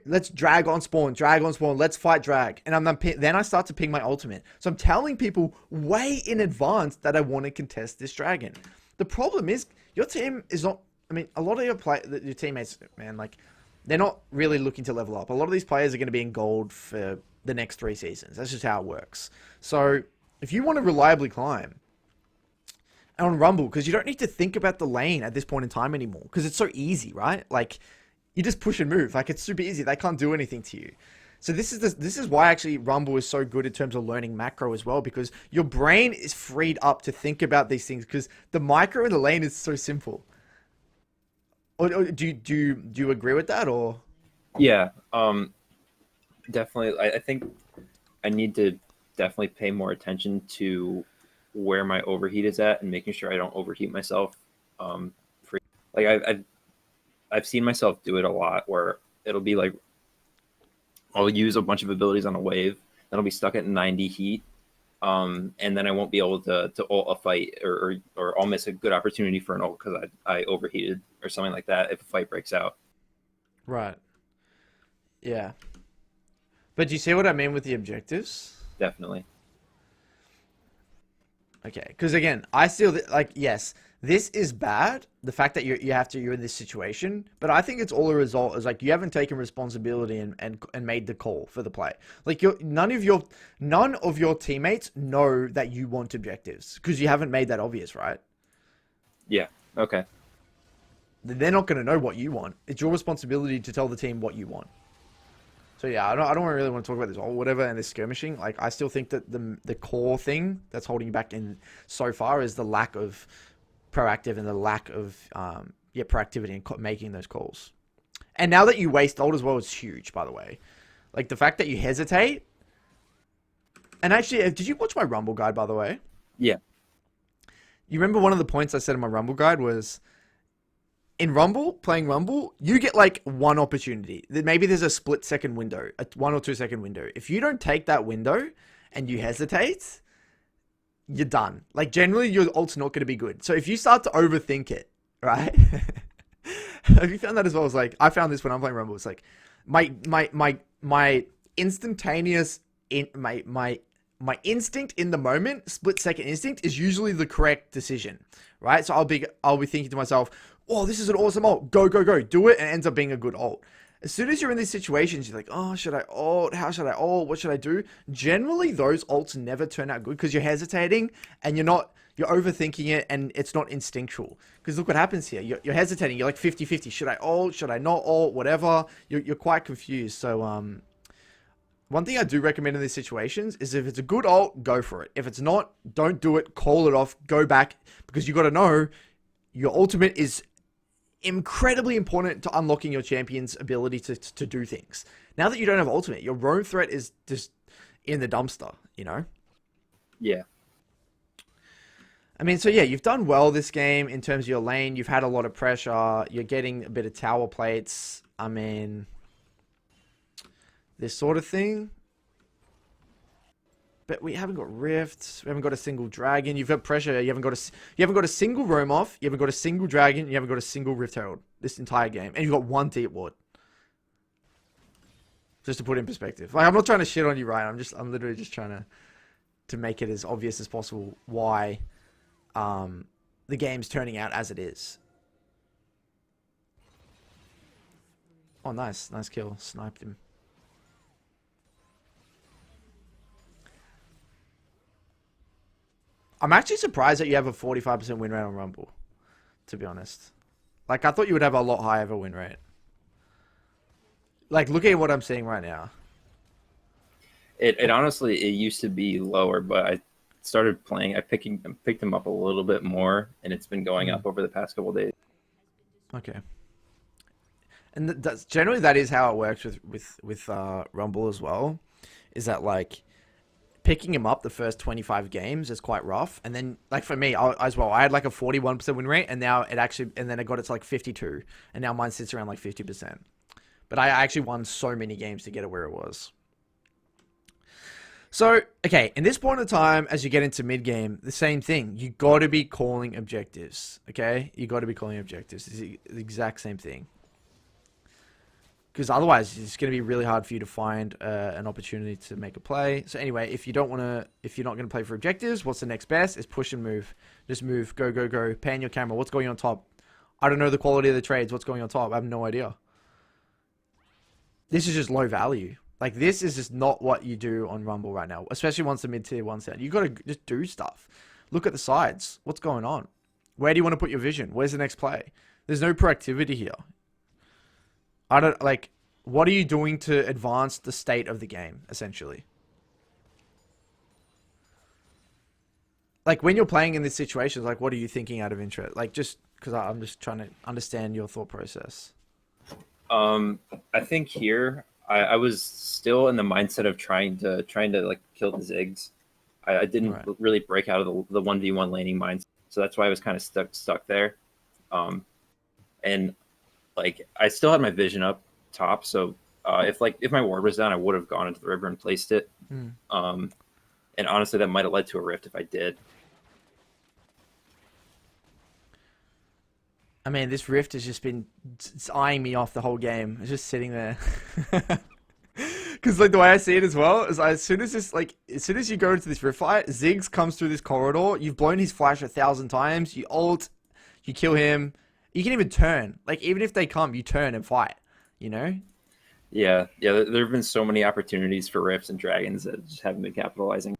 let's drag on spawn, let's fight drag. And then I start to ping my ultimate. So I'm telling people way in advance that I want to contest this dragon. The problem is, your team is not, I mean, a lot of your teammates, man, like, they're not really looking to level up. A lot of these players are going to be in gold for the next 3 seasons. That's just how it works. So if you want to reliably climb on Rumble, because you don't need to think about the lane at this point in time anymore, because it's so easy, right? Like, you just push and move. Like, it's super easy. They can't do anything to you. So this is why actually Rumble is so good in terms of learning macro as well, because your brain is freed up to think about these things, because the micro in the lane is so simple. Or do you agree with that, or? Yeah, definitely. I think I need to definitely pay more attention to where my overheat is at and making sure I don't overheat myself. I've seen myself do it a lot where it'll be like I'll use a bunch of abilities on a wave, then I'll be stuck at 90 heat, and then I won't be able to ult a fight, or I'll miss a good opportunity for an ult because I overheated or something like that if a fight breaks out. Right. Yeah. But do you see what I mean with the objectives? Definitely. Okay, because again, I still like yes, this is bad. The fact that you're in this situation, but I think it's all a result is like you haven't taken responsibility and made the call for the play. Like none of your teammates know that you want objectives because you haven't made that obvious, right? Yeah. Okay. They're not going to know what you want. It's your responsibility to tell the team what you want. So yeah, I don't really want to talk about this or whatever and this skirmishing. Like I still think that the core thing that's holding you back in so far is the lack of proactive and the lack of proactivity in making those calls. And now that you waste ult as well is huge, by the way. Like the fact that you hesitate. And actually, did you watch my Rumble guide, by the way? Yeah. You remember one of the points I said in my Rumble guide was in Rumble, playing Rumble, you get like one opportunity. Maybe there's a split second window, a 1 or 2 second window. If you don't take that window and you hesitate, you're done. Like generally your ult's not going to be good. So if you start to overthink it, right? Have you found that as well? It's like, I found this when I'm playing Rumble. It's like my instantaneous, my instinct in the moment, split second instinct is usually the correct decision, right? So I'll be thinking to myself, oh, this is an awesome ult. Go, go, go. Do it. And it ends up being a good ult. As soon as you're in these situations, you're like, oh, should I ult? How should I ult? What should I do? Generally, those ults never turn out good because you're hesitating and you're overthinking it and it's not instinctual. Because look what happens here. You're hesitating. You're like 50-50. Should I ult? Should I not ult? Whatever. You're quite confused. So, one thing I do recommend in these situations is if it's a good ult, go for it. If it's not, don't do it. Call it off. Go back because you got to know your ultimate is incredibly important to unlocking your champion's ability to do things. Now that you don't have ultimate, your roam threat is just in the dumpster, you know? Yeah. I mean, so yeah, you've done well this game in terms of your lane. You've had a lot of pressure. You're getting a bit of tower plates. I mean, this sort of thing. But we haven't got rifts. We haven't got a single dragon. You've got pressure. You haven't got a single roam off. You haven't got a single dragon. You haven't got a single rift herald this entire game, and you've got one deep ward. Just to put it in perspective, like I'm not trying to shit on you, Ryan. I'm literally just trying to make it as obvious as possible why, the game's turning out as it is. Oh, nice kill. Sniped him. I'm actually surprised that you have a 45% win rate on Rumble, to be honest. Like, I thought you would have a lot higher of a win rate. Like, look at what I'm seeing right now. It honestly, it used to be lower, but I started playing. I picked him up a little bit more, and it's been going up over the past couple of days. Okay. And that's generally that is how it works with Rumble as well. Is that like picking him up the first 25 games is quite rough, and then like for me as well, I had like a 41% win rate, and now and then I got it to like 52, and now mine sits around like 50%. But I actually won so many games to get it where it was. So, okay, in this point of time, as you get into mid-game, the same thing. You got to be calling objectives, okay? You got to be calling objectives. It's the exact same thing. Because otherwise, it's going to be really hard for you to find an opportunity to make a play. So anyway, if you're not going to play for objectives, what's the next best? Is push and move. Just move, go, go, go. Pan your camera. What's going on top? I don't know the quality of the trades. What's going on top? I have no idea. This is just low value. Like, this is just not what you do on Rumble right now, especially once the mid-tier one's out. You got to just do stuff. Look at the sides. What's going on? Where do you want to put your vision? Where's the next play? There's no proactivity here. What are you doing to advance the state of the game, essentially? Like, when you're playing in these situations, like, what are you thinking out of interest? Like, just because I'm just trying to understand your thought process. I think here I was still in the mindset of trying to like kill the Ziggs. I didn't really break out of the 1v1 laning mindset, so that's why I was kind of stuck there. And like I still had my vision up top, so if my ward was down, I would have gone into the river and placed it. And And honestly, that might have led to a rift if I did. I mean, this rift has just been eyeing me off the whole game. It's just sitting there. Because like the way I see it as well is as soon as as soon as you go into this rift fight, Ziggs comes through this corridor. You've blown his flash 1,000 times. You ult, you kill him. You can even turn. Like even if they come, you turn and fight. You know. Yeah, yeah. There have been so many opportunities for rifts and dragons that just haven't been capitalizing.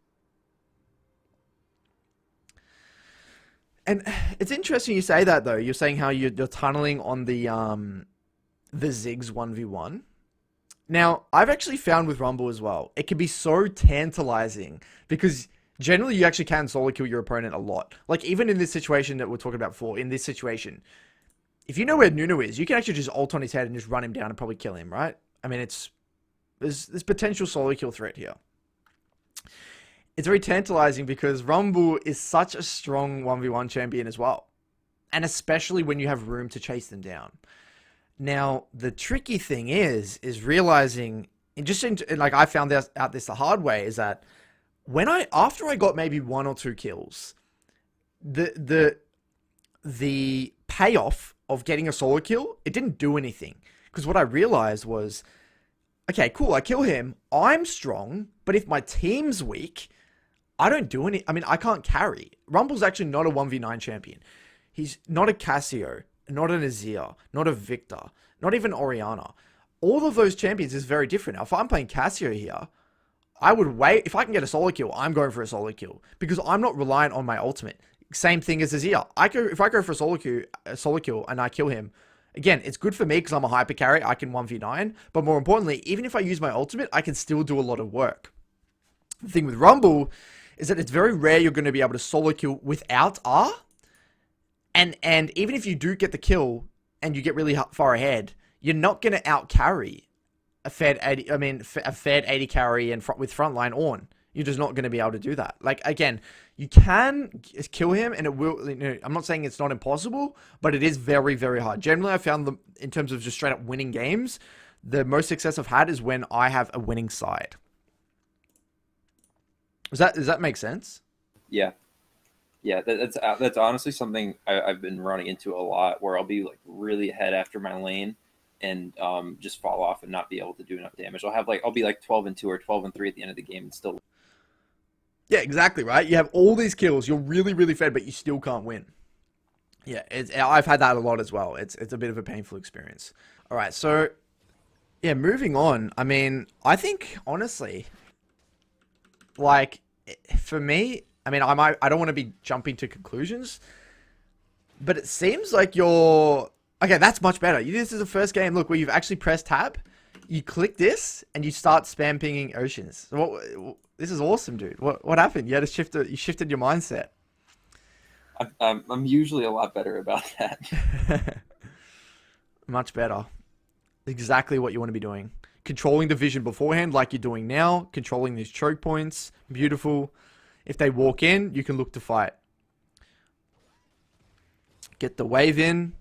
And it's interesting you say that though. You're saying how you're tunneling on the Ziggs 1v1. Now, I've actually found with Rumble as well, it can be so tantalizing because generally you actually can solo kill your opponent a lot. Like even in this situation that we're talking about before, in this situation, if you know where Nuno is, you can actually just ult on his head and just run him down and probably kill him, right? I mean, there's potential solo kill threat here. It's very tantalizing because Rumble is such a strong 1v1 champion as well. And especially when you have room to chase them down. Now, the tricky thing is realizing, like I found out this the hard way, is that after I got maybe 1 or 2 kills, the payoff of getting a solo kill, it didn't do anything. Because what I realized was, okay, cool, I kill him, I'm strong, but if my team's weak, I don't do any. I mean, I can't carry. Rumble's actually not a 1v9 champion. He's not a Cassio, not an Azir, not a Victor, not even Orianna. All of those champions is very different. Now, if I'm playing Cassio here, I would wait. If I can get a solo kill, I'm going for a solo kill because I'm not reliant on my ultimate. Same thing as Azir. If I go for a solo kill and I kill him, again, it's good for me because I'm a hyper carry. I can 1v9. But more importantly, even if I use my ultimate, I can still do a lot of work. The thing with Rumble is that it's very rare you're going to be able to solo kill without R. And even if you do get the kill and you get really far ahead, you're not going to out carry a fed 80. I mean, a fed 80 carry and with frontline on. You're just not going to be able to do that. Like again, you can kill him, and it will. You know, I'm not saying it's not impossible, but it is very, very hard. Generally, I found them in terms of just straight up winning games. The most success I've had is when I have a winning side. Does that make sense? Yeah, yeah. That's honestly something I've been running into a lot, where I'll be like really ahead after my lane, and just fall off and not be able to do enough damage. I'll be like 12-2 or 12-3 at the end of the game and still. Yeah, exactly right. You have all these kills, you're really, really fed, but you still can't win. Yeah, I've had that a lot as well. It's a bit of a painful experience. All right, so yeah, moving on. I mean, I think honestly, like for me, I mean, I don't want to be jumping to conclusions, but it seems like you're okay. That's much better. This is the first game, look, where you've actually pressed tab, you click this, and you start spam pinging oceans. This is awesome, dude. What happened? You shifted your mindset. I'm usually a lot better about that. Much better. Exactly what you want to be doing. Controlling the vision beforehand like you're doing now. Controlling these choke points. Beautiful. If they walk in, you can look to fight. Get the wave in.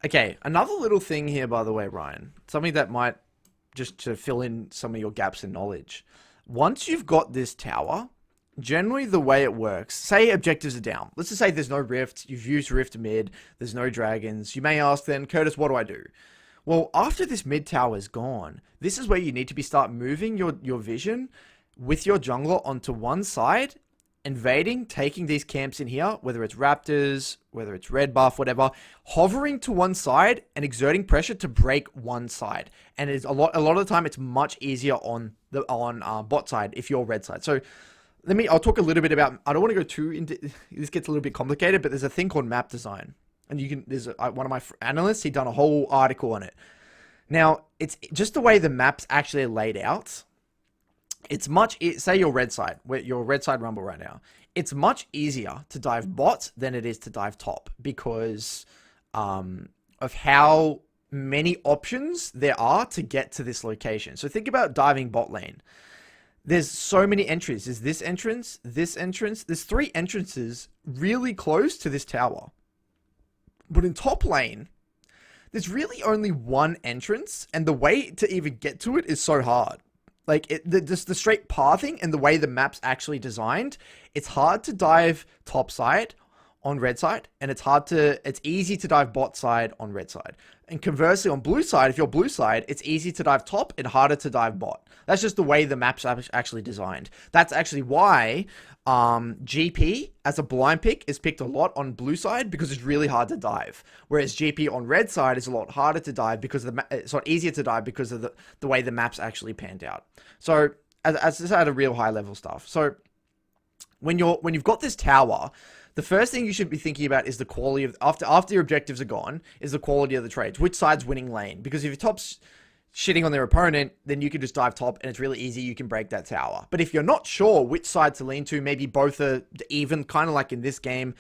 Okay, another little thing here, by the way, Ryan. Something that might, just to fill in some of your gaps in knowledge. Once you've got this tower, generally the way it works, say objectives are down. Let's just say there's no rift, you've used rift mid, there's no dragons. You may ask then, Curtis, what do I do? Well, after this mid tower is gone, this is where you need to start moving your vision with your jungler onto one side, invading, taking these camps in here, whether it's raptors, whether it's red buff, whatever, hovering to one side and exerting pressure to break one side. And it's a lot of the time it's much easier on the bot side if you're red side. So I'll talk a little bit about, I don't want to go too into, this gets a little bit complicated, but there's a thing called map design. And there's one of my analysts, he done a whole article on it. Now, it's just the way the map's actually laid out. It's say you're red side, where you're red side Rumble right now. It's much easier to dive bot than it is to dive top because of how many options there are to get to this location. So think about diving bot lane. There's so many entries. There's this entrance, this entrance. There's 3 entrances really close to this tower. But in top lane, there's really only one entrance, and the way to even get to it is so hard. Like, just the straight pathing and the way the map's actually designed, it's hard to dive top side on red side, and it's easy to dive bot side on red side. And conversely, on blue side, if you're blue side, it's easy to dive top and harder to dive bot. That's just the way the map's actually designed. That's actually why GP as a blind pick is picked a lot on blue side, because it's really hard to dive. Whereas GP on red side is a lot harder to dive because it's not easier to dive because of the way the map's actually panned out. So as this at a real high level stuff. So when you've got this tower, the first thing you should be thinking about is the quality of, after your objectives are gone, is the quality of the trades. Which side's winning lane? Because if your top's shitting on their opponent, then you can just dive top and it's really easy. You can break that tower. But if you're not sure which side to lean to, maybe both are even, kind of like in this game,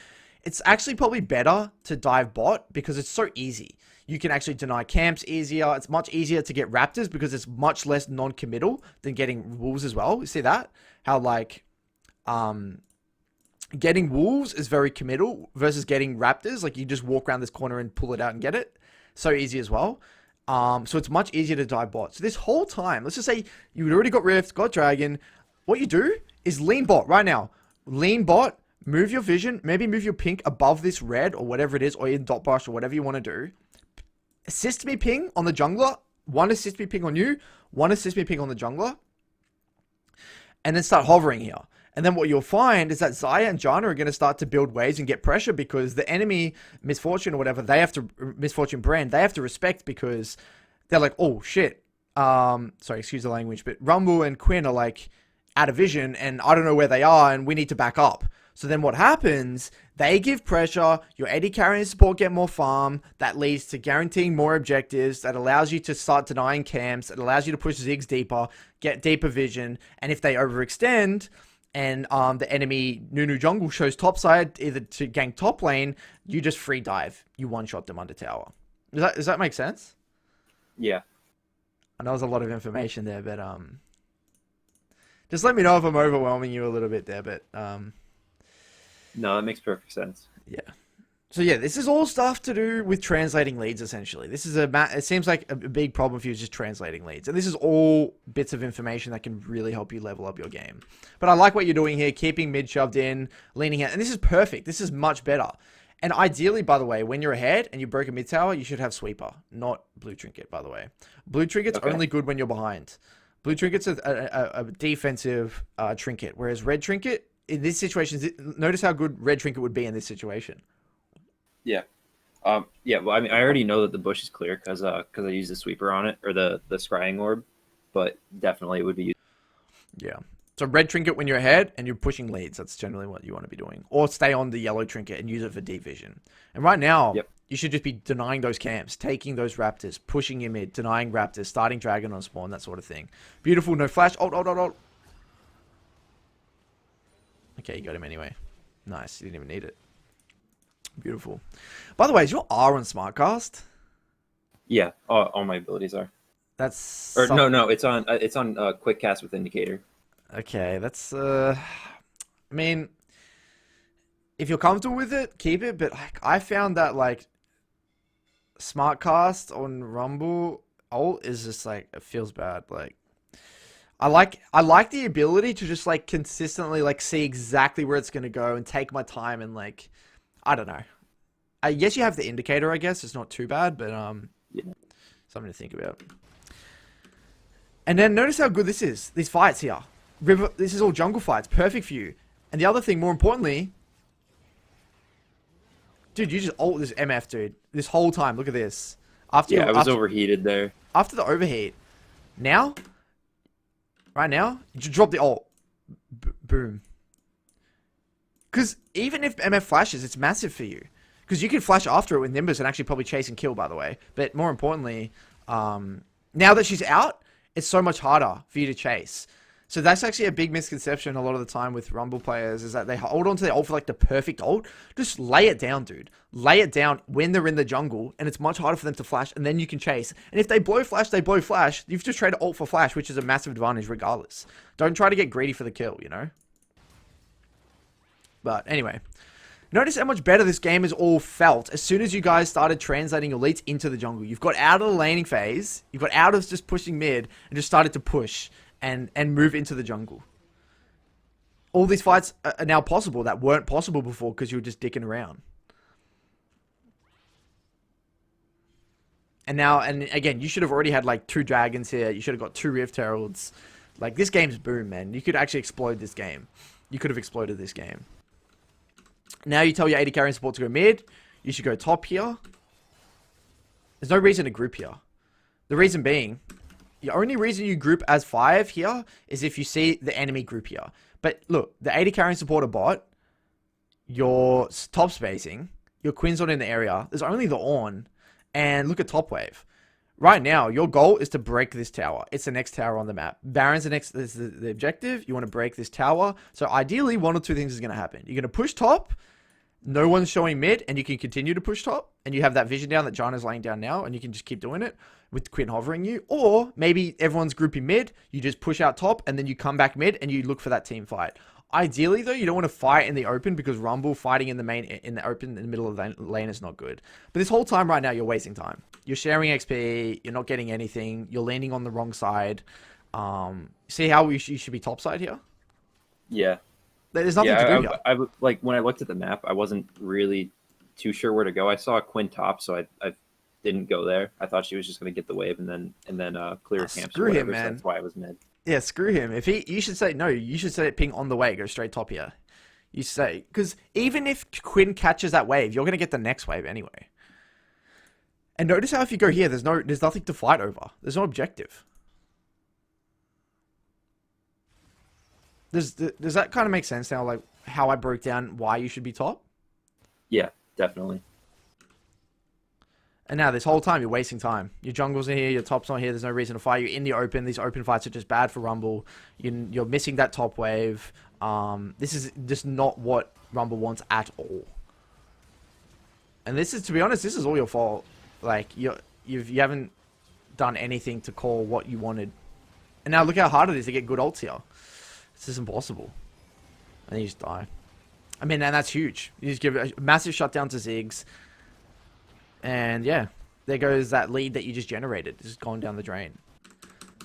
it's actually probably better to dive bot because it's so easy. You can actually deny camps easier. It's much easier to get raptors because it's much less non-committal than getting wolves as well. You see that? How like, getting wolves is very committal versus getting raptors. Like, you just walk around this corner and pull it out and get it. So easy as well. So it's much easier to dive bot. So this whole time, let's just say you already got Rift, got Dragon. What you do is lean bot right now. Lean bot, move your vision, maybe move your pink above this red or whatever it is, or in dot brush or whatever you want to do. Assist me ping on the jungler. One assist me ping on you. One assist me ping on the jungler. And then start hovering here. And then what you'll find is that Xayah and Janna are going to start to build waves and get pressure because the enemy, Misfortune or whatever, Misfortune brand, they have to respect because they're like, oh shit. Sorry, excuse the language, but Rumble and Quinn are like out of vision and I don't know where they are and we need to back up. So then what happens, they give pressure, your AD carry and support get more farm, that leads to guaranteeing more objectives, that allows you to start denying camps, it allows you to push Ziggs deeper, get deeper vision, and if they overextend, and the enemy Nunu jungle shows topside either to gank top lane, you just free dive. You one-shot them under tower. Does that make sense? Yeah. I know there's a lot of information there, but just let me know if I'm overwhelming you a little bit there, but No, that makes perfect sense. yeah. So yeah, this is all stuff to do with translating leads, essentially. This is it seems like a big problem for you is just translating leads. And this is all bits of information that can really help you level up your game. But I like what you're doing here, keeping mid shoved in, leaning out. And this is perfect. This is much better. And ideally, by the way, when you're ahead and you break a mid tower, you should have sweeper, not blue trinket, by the way. Blue trinket's only good when you're behind. Blue trinket's a defensive trinket, whereas red trinket, in this situation, notice how good red trinket would be in this situation. Yeah. Yeah, well, I mean, I already know that the bush is clear because I used the sweeper on it, or the scrying orb, but definitely it would be. Yeah. So red trinket when you're ahead and you're pushing leads, that's generally what you want to be doing. Or stay on the yellow trinket and use it for deep vision. And right now, you should just be denying those camps, taking those raptors, pushing your mid, denying raptors, starting dragon on spawn, that sort of thing. Beautiful, no flash. Ult. Okay, you got him anyway. Nice, you didn't even need it. Beautiful. By the way, is your R on Smartcast? Yeah, all my abilities are. That's no, it's on quick cast with indicator. Okay, that's I mean, if you're comfortable with it, keep it. But like, I found that like Smartcast on Rumble ult is just like, it feels bad. Like I like the ability to just like consistently like see exactly where it's gonna go and take my time and like. I don't know. I guess you have the indicator, I guess. It's not too bad, but yeah. Something to think about. And then notice how good this is. These fights here. River, this is all jungle fights. Perfect for you. And the other thing, more importantly... Dude, you just ult this MF, dude. This whole time. Look at this. I was overheated there. After the overheat. Now? Right now? You just drop the ult. Boom. Because even if MF flashes, it's massive for you. Because you can flash after it with Nimbus and actually probably chase and kill, by the way. But more importantly, now that she's out, it's so much harder for you to chase. So that's actually a big misconception a lot of the time with Rumble players, is that they hold on to their ult for like the perfect ult. Just lay it down, dude. Lay it down when they're in the jungle, and it's much harder for them to flash, and then you can chase. And if they blow flash, they blow flash. You've just traded ult for flash, which is a massive advantage regardless. Don't try to get greedy for the kill, you know? But anyway, Notice how much better this game has all felt as soon as you guys started translating elites into the jungle. You've got out of the laning phase, you've got out of just pushing mid, and just started to push and move into the jungle. All these fights are now possible that weren't possible before because you were just dicking around. And now, and again, you should have already had like 2 dragons here. You should have got 2 Rift Heralds. Like, this game's boom, man. You could actually explode this game. You could have exploded this game. Now you tell your AD carry support to go mid. You should go top here. There's no reason to group here. The reason being, the only reason you group as 5 here is if you see the enemy group here. But look, the AD carry support bot, your top spacing, your Quin's not in the area. There's only the Ornn. And look at top wave. Right now, your goal is to break this tower. It's the next tower on the map. Baron's the objective. You want to break this tower. So ideally, 1 or 2 things is going to happen. You're going to push top. No one's showing mid, and you can continue to push top. And you have that vision down that Janna's laying down now, and you can just keep doing it with Quinn hovering you. Or maybe everyone's grouping mid. You just push out top, and then you come back mid, and you look for that team fight. Ideally, though, you don't want to fight in the open because Rumble fighting in the open in the middle of the lane is not good. But this whole time right now, you're wasting time. You're sharing XP. You're not getting anything. You're landing on the wrong side. See how you should be topside here? Yeah. There's nothing to do here. I like when I looked at the map, I wasn't really too sure where to go. I saw a Quinn top, so I didn't go there. I thought she was just going to get the wave and then clear camps. Screw him, man. So that's why I was mid. Yeah, screw him. You should say no. You should say ping on the way. Go straight top here. You say because even if Quinn catches that wave, you're gonna get the next wave anyway. And notice how if you go here, there's nothing to fight over. There's no objective. Does that kind of make sense now? Like how I broke down why you should be top. Yeah, definitely. And now this whole time you're wasting time. Your jungle's in here, your top's not here. There's no reason to fight. You're in the open. These open fights are just bad for Rumble. You're missing that top wave. This is just not what Rumble wants at all. And this is, to be honest, this is all your fault. Like you haven't done anything to call what you wanted. And now look how hard it is to get good ults here. This is impossible. And you just die. I mean, and that's huge. You just give a massive shutdown to Ziggs. And yeah, there goes that lead that you just generated. It's just gone down the drain.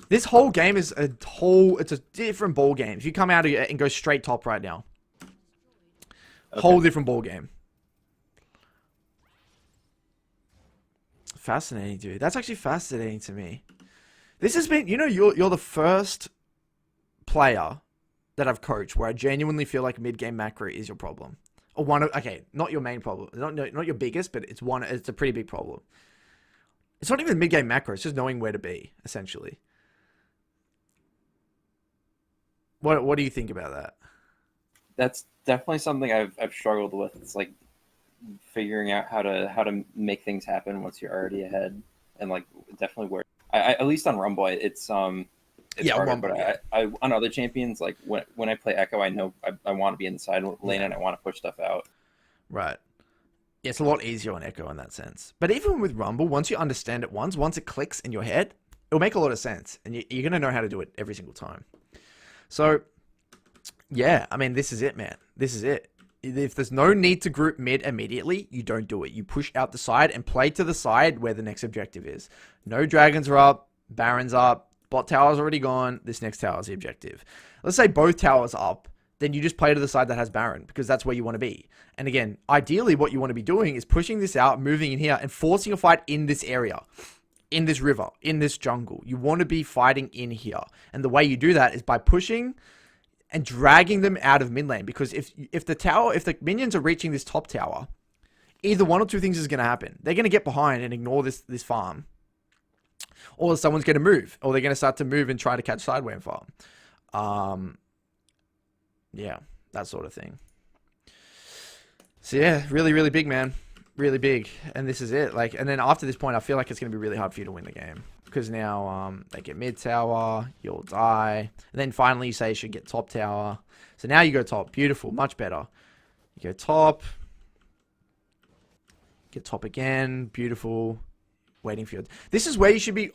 This whole game is it's a different ball game. If you come out and go straight top right now. Okay. Whole different ball game. Fascinating, dude. That's actually fascinating to me. This has been, you're the first player that I've coached where I genuinely feel like mid-game macro is your problem. Or not your main problem. Not your biggest, but it's a pretty big problem. It's not even mid-game macro, it's just knowing where to be, essentially. What do you think about that? That's definitely something I've struggled with. It's like figuring out how to make things happen once you're already ahead. And like definitely where I at least on Rumble, it's harder, Rumble, but I on other champions, like when I play Echo, I know I want to be inside lane and I want to push stuff out. Right. Yeah, it's a lot easier on Echo in that sense. But even with Rumble, once you understand it once it clicks in your head, it'll make a lot of sense. And you're going to know how to do it every single time. So, yeah, I mean, this is it, man. This is it. If there's no need to group mid immediately, you don't do it. You push out the side and play to the side where the next objective is. No dragons are up, barons up, bot tower's already gone. This next tower is the objective. Let's say both towers are up. Then you just play to the side that has Baron because that's where you want to be. And again, ideally what you want to be doing is pushing this out, moving in here and forcing a fight in this area, in this river, in this jungle. You want to be fighting in here. And the way you do that is by pushing and dragging them out of mid lane. Because if the minions are reaching this top tower, either 1 or 2 things is going to happen. They're going to get behind and ignore this farm. Or someone's going to move. Or they're going to start to move and try to catch sideway and farm. Yeah, that sort of thing. So yeah, really, really big, man. Really big. And this is it. And then after this point, I feel like it's going to be really hard for you to win the game. Because now they get mid tower, you'll die. And then finally you say you should get top tower. So now you go top. Beautiful. Much better. You go top. Get top again. Beautiful. Waiting for you. This is where you should be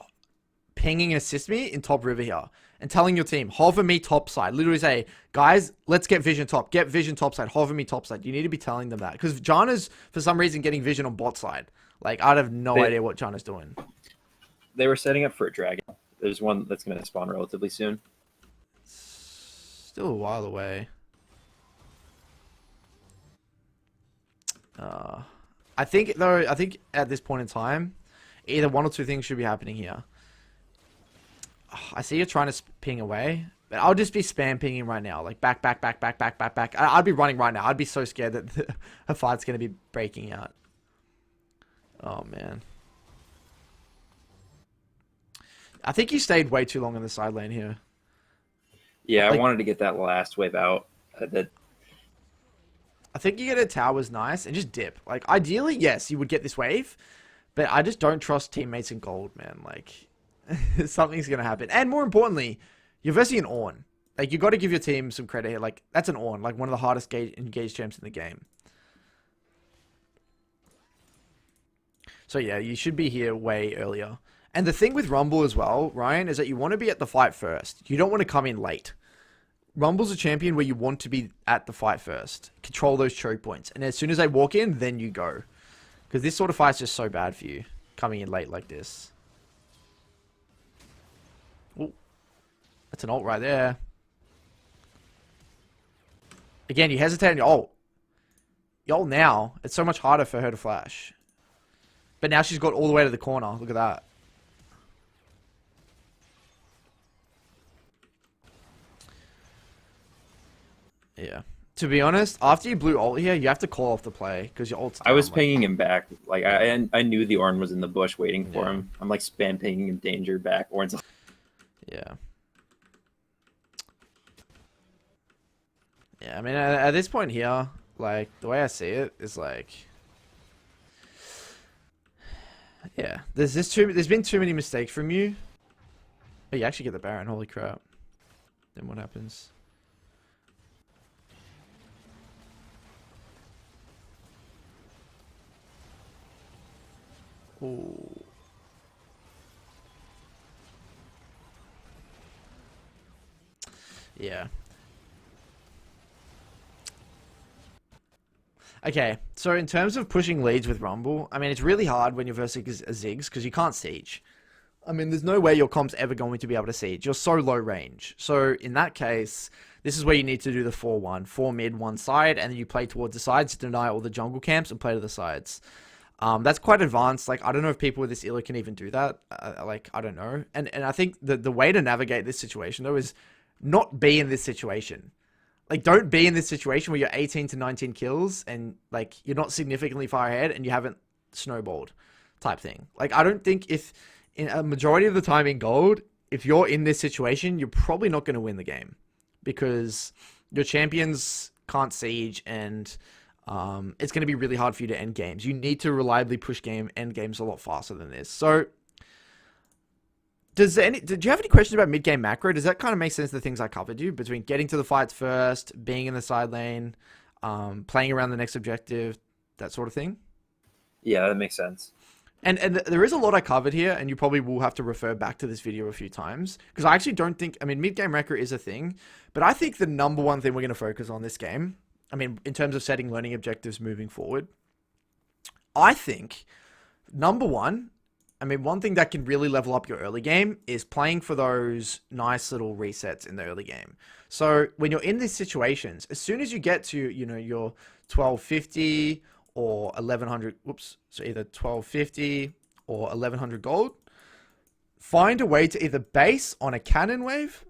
pinging assist me in top river here and telling your team, hover me top side. Literally say, guys, let's get vision top. Get vision top side. Hover me top side. You need to be telling them that. Because Jana's, for some reason, getting vision on bot side. Like, I have no idea what Jana's doing. They were setting up for a dragon. There's one that's going to spawn relatively soon. Still a while away. I think at this point in time, either one or two things should be happening here. I see you're trying to ping away, but I'll just be spam pinging right now. Like back. I'd be running right now. I'd be so scared that a fight's going to be breaking out. Oh, man. I think you stayed way too long in the side lane here. Yeah, like, I wanted to get that last wave out. I think you get a tower's nice and just dip. Like, ideally, yes, you would get this wave, but I just don't trust teammates in gold, man. Like, something's going to happen. And more importantly, you're versing an Ornn. Like, you got to give your team some credit here. Like, that's an Ornn, like one of the hardest engaged champs in the game. So, yeah, you should be here way earlier. And the thing with Rumble as well, Ryan, is that you want to be at the fight first. You don't want to come in late. Rumble's a champion where you want to be at the fight first. Control those choke points. And as soon as they walk in, then you go. Because this sort of fight's just so bad for you. Coming in late like this. Ooh. That's an ult right there. Again, you hesitate and you ult. You ult now. It's so much harder for her to flash. But now she's got all the way to the corner. Look at that. Yeah. To be honest, after you blue ult here, you have to call off the play because your ult's down. I was pinging him back. Like I knew the Ornn was in the bush waiting for him. I'm like spam pinging him danger back. Ornn's. Yeah. Yeah, I mean, at this point here, like, the way I see it is like... Yeah, there's been too many mistakes from you. Oh, you actually get the Baron, holy crap. Then what happens? Ooh. Yeah. Okay, so in terms of pushing leads with Rumble, I mean, it's really hard when you're versing a Ziggs because you can't siege. I mean, there's no way your comp's ever going to be able to siege. You're so low range. So in that case, this is where you need to do the 4-1. 4 mid, 1 side, and then you play towards the sides, deny all the jungle camps, and play to the sides. That's quite advanced. Like, I don't know if people with this elo can even do that. Like, I don't know. And I think the way to navigate this situation, though, is not be in this situation. Like, don't be in this situation where you're 18 to 19 kills and, like, you're not significantly far ahead and you haven't snowballed type thing. Like, I don't think if, in a majority of the time in gold, if you're in this situation, you're probably not going to win the game because your champions can't siege and it's going to be really hard for you to end games. You need to reliably push end games a lot faster than this. So, did you have any questions about mid-game macro? Does that kind of make sense, the things I covered you, between getting to the fights first, being in the side lane, playing around the next objective, that sort of thing? Yeah, that makes sense. And there is a lot I covered here, and you probably will have to refer back to this video a few times, because I actually don't think, I mean, mid-game macro is a thing, but I think the number one thing we're going to focus on this game, I mean, in terms of setting learning objectives moving forward, I think, number one, I mean, one thing that can really level up your early game is playing for those nice little resets in the early game. So when you're in these situations, as soon as you get to, you know, your 1250 or 1100, whoops, so either 1250 or 1100 gold, find a way to either base on a cannon wave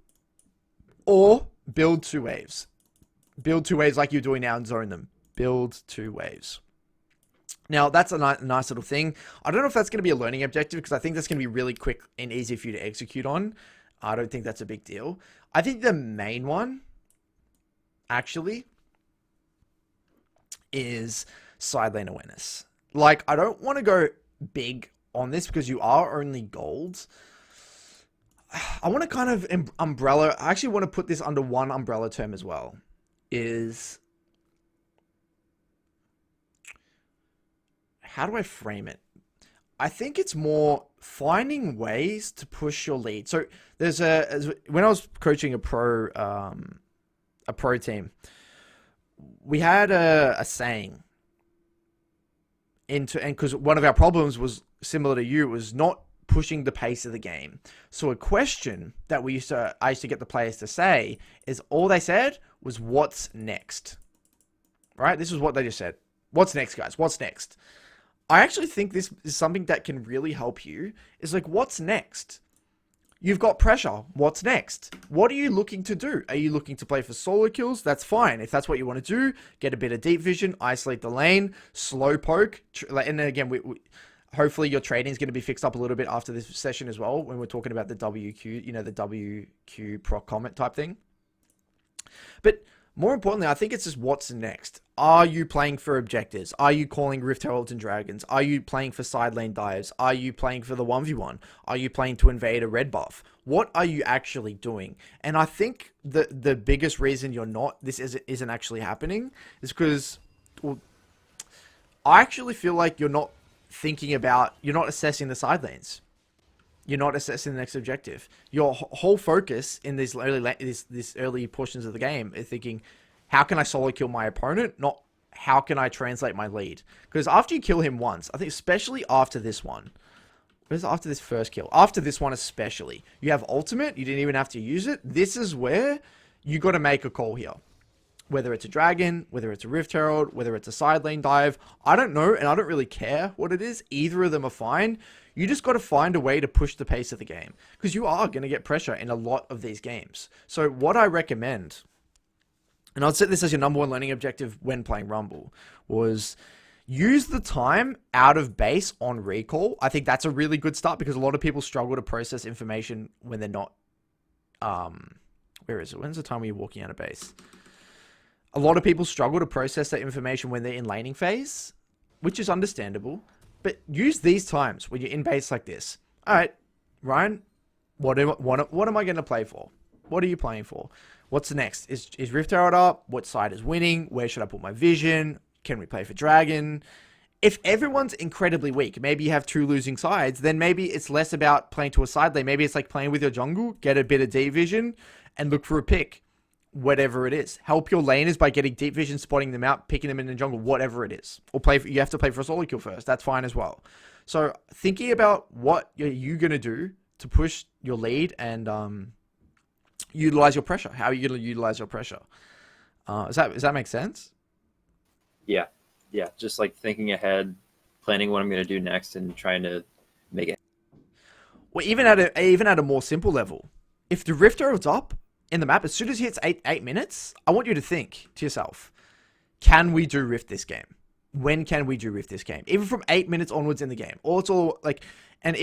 or build 2 waves. Build 2 waves like you're doing now and zone them. Build 2 waves. Now, that's a nice little thing. I don't know if that's going to be a learning objective because I think that's going to be really quick and easy for you to execute on. I don't think that's a big deal. I think the main one, actually, is side lane awareness. Like, I don't want to go big on this because you are only gold. I want to kind of umbrella. I actually want to put this under one umbrella term as well. How do I frame it? I think it's more finding ways to push your lead. So when I was coaching a pro team, we had a saying and because one of our problems was similar to you, was not pushing the pace of the game. So a question that I used to get the players to say is, all they said was, "What's next?" Right? This is what they just said. "What's next, guys? What's next?" I actually think this is something that can really help you. Is like, what's next? You've got pressure. What's next? What are you looking to do? Are you looking to play for solo kills? That's fine. If that's what you want to do, get a bit of deep vision, isolate the lane, slow poke. And then again, hopefully your trading is going to be fixed up a little bit after this session as well, when we're talking about the WQ, the WQ proc comment type thing. But more importantly, I think it's just what's next. Are you playing for objectives? Are you calling Rift Heralds and Dragons? Are you playing for side lane dives? Are you playing for the 1v1? Are you playing to invade a red buff? What are you actually doing? And I think the biggest reason this isn't actually happening is because, well, I actually feel like you're not assessing the side lanes. You're not assessing the next objective. Your whole focus in these early portions of the game is thinking, how can I solo kill my opponent? Not how can I translate my lead? Because after you kill him once, I think especially after this one, after this first kill, after this one especially, you have ultimate. You didn't even have to use it. This is where you got to make a call here. Whether it's a dragon, whether it's a Rift Herald, whether it's a side lane dive, I don't know, and I don't really care what it is. Either of them are fine. You just got to find a way to push the pace of the game, because you are going to get pressure in a lot of these games. So what I recommend, and I'd set this as your number one learning objective when playing Rumble, was use the time out of base on recall. I think that's a really good start, because a lot of people struggle to process information when they're not, where is it? When's the time when you're walking out of base? A lot of people struggle to process that information when they're in laning phase, which is understandable. But use these times when you're in base like this. All right, Ryan, what am I going to play for? What are you playing for? What's next? Is Rift Herald up? What side is winning? Where should I put my vision? Can we play for Dragon? If everyone's incredibly weak, maybe you have two losing sides, then maybe it's less about playing to a side lane. Maybe it's like playing with your jungle, get a bit of deep vision, and look for a pick. Whatever it is, help your laners by getting deep vision, spotting them out, picking them in the jungle, whatever it is. Or you have to play for a solo kill first. That's fine as well. So thinking about what are you going to do to push your lead and utilize your pressure. How are you going to utilize your pressure? Does that make sense? Yeah. Just like thinking ahead, planning what I'm going to do next, and trying to make it. Well, even at a more simple level, if the Rift Herald's up in the map, as soon as he hits 8 minutes, I want you to think to yourself, can we do Rift this game? When can we do Rift this game? Even from 8 minutes onwards in the game. Or it's all like, and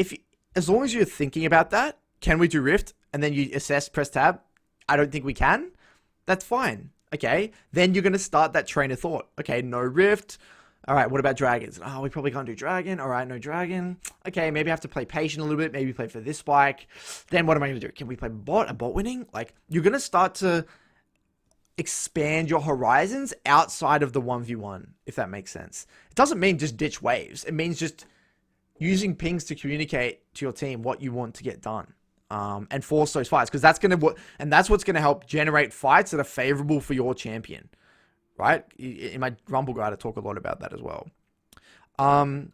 as long as you're thinking about that, can we do Rift? And then you assess, press tab. I don't think we can. That's fine. Okay. Then you're going to start that train of thought. Okay. No Rift. All right, what about dragons? Oh, we probably can't do dragon. All right, no dragon. Okay, maybe I have to play patient a little bit. Maybe play for this spike. Then what am I going to do? Can we play bot? A bot winning? Like, you're going to start to expand your horizons outside of the 1v1, if that makes sense. It doesn't mean just ditch waves. It means just using pings to communicate to your team what you want to get done. And force those fights, because that's what's going to help generate fights that are favorable for your champion. Right? In my Rumble guide, I talk a lot about that as well. So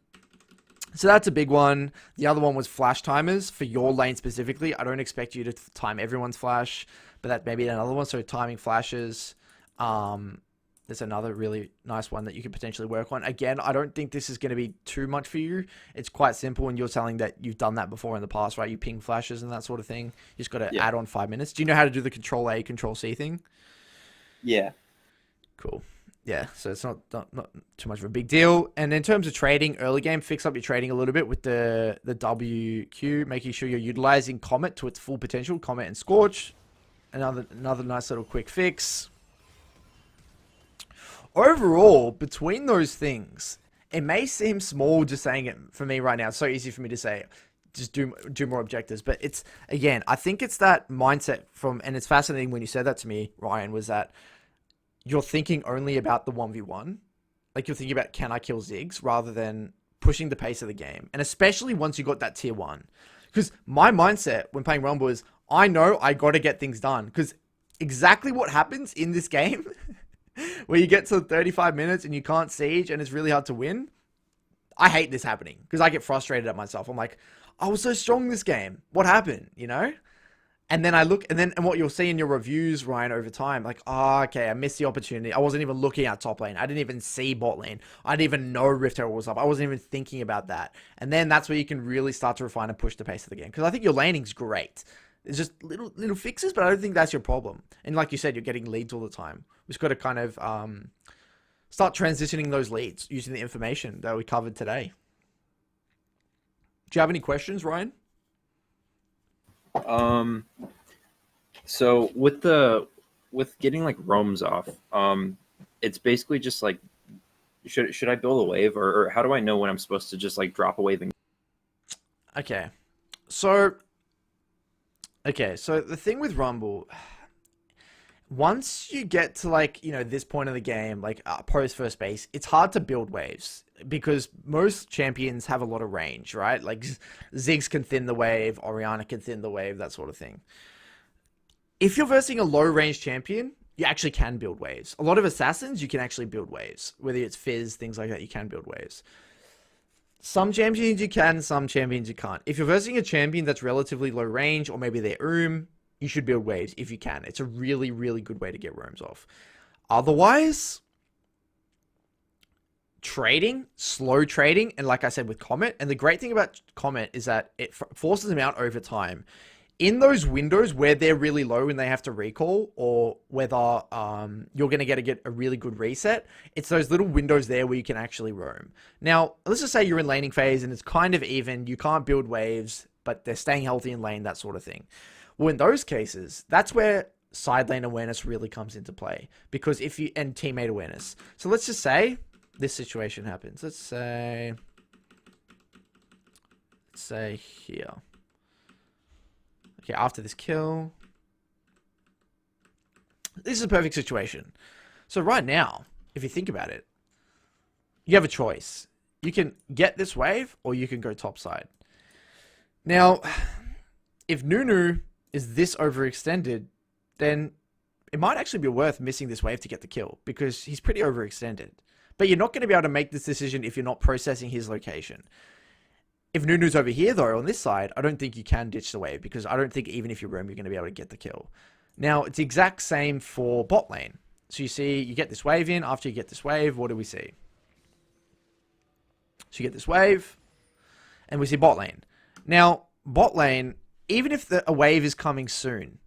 that's a big one. The other one was flash timers for your lane specifically. I don't expect you to time everyone's flash, but that may be another one. So timing flashes. There's another really nice one that you could potentially work on. Again, I don't think this is going to be too much for you. It's quite simple, and you're telling that you've done that before in the past, right? You ping flashes and that sort of thing. You just got to add on 5 minutes. Do you know how to do the Control A, Control C thing? Yeah. Cool. Yeah, so it's not too much of a big deal. And in terms of trading, early game, fix up your trading a little bit with the WQ, making sure you're utilizing Comet to its full potential. Comet and Scorch. Another nice little quick fix. Overall, between those things, it may seem small just saying it for me right now. It's so easy for me to say, just do more objectives. But it's, again, I think it's that mindset and it's fascinating when you said that to me, Ryan, was that you're thinking only about the 1v1. Like, you're thinking about, can I kill Ziggs, rather than pushing the pace of the game. And especially once you got that tier 1. Because my mindset when playing Rumble is, I know I got to get things done. Because exactly what happens in this game, where you get to 35 minutes and you can't siege and it's really hard to win, I hate this happening. Because I get frustrated at myself. I'm like, I was so strong this game. What happened? You know? And then I look, and what you'll see in your reviews, Ryan, over time, like, oh, okay, I missed the opportunity. I wasn't even looking at top lane. I didn't even see bot lane. I didn't even know Rift Herald was up. I wasn't even thinking about that. And then that's where you can really start to refine and push the pace of the game. Because I think your laning's great. It's just little fixes, but I don't think that's your problem. And like you said, you're getting leads all the time. We've just got to kind of start transitioning those leads using the information that we covered today. Do you have any questions, Ryan? So with getting like roams off, it's basically just like, should I build a wave, or how do I know when I'm supposed to just like drop a wave? Okay, so the thing with Rumble, once you get to like, you know, this point of the game, like post first base, it's hard to build waves because most champions have a lot of range, right? Like Ziggs can thin the wave, Orianna can thin the wave, that sort of thing. If you're versing a low range champion, you actually can build waves. A lot of assassins, you can actually build waves. Whether it's Fizz, things like that, you can build waves. Some champions you can, some champions you can't. If you're versing a champion that's relatively low range, or maybe they're you should build waves if you can. It's a really, really good way to get roams off. Otherwise, trading, slow trading, and like I said with Comet, and the great thing about Comet is that it forces them out over time. In those windows where they're really low and they have to recall, or whether you're going to get a really good reset, it's those little windows there where you can actually roam. Now, let's just say you're in laning phase and it's kind of even, you can't build waves, but they're staying healthy in lane, that sort of thing. Well, in those cases, that's where side lane awareness really comes into play, because and teammate awareness. So let's just say this situation happens. Let's say here. Okay, after this kill. This is a perfect situation. So right now, if you think about it, you have a choice. You can get this wave, or you can go topside. Now, if Nunu is this overextended, then it might actually be worth missing this wave to get the kill, because he's pretty overextended. But you're not going to be able to make this decision if you're not processing his location. If Nunu's over here, though, on this side, I don't think you can ditch the wave, because I don't think even if you roam, you're going to be able to get the kill. Now, it's the exact same for bot lane. So you see, you get this wave in. After you get this wave, what do we see? So you get this wave, and we see bot lane. Now, bot lane, even if a wave is coming soon,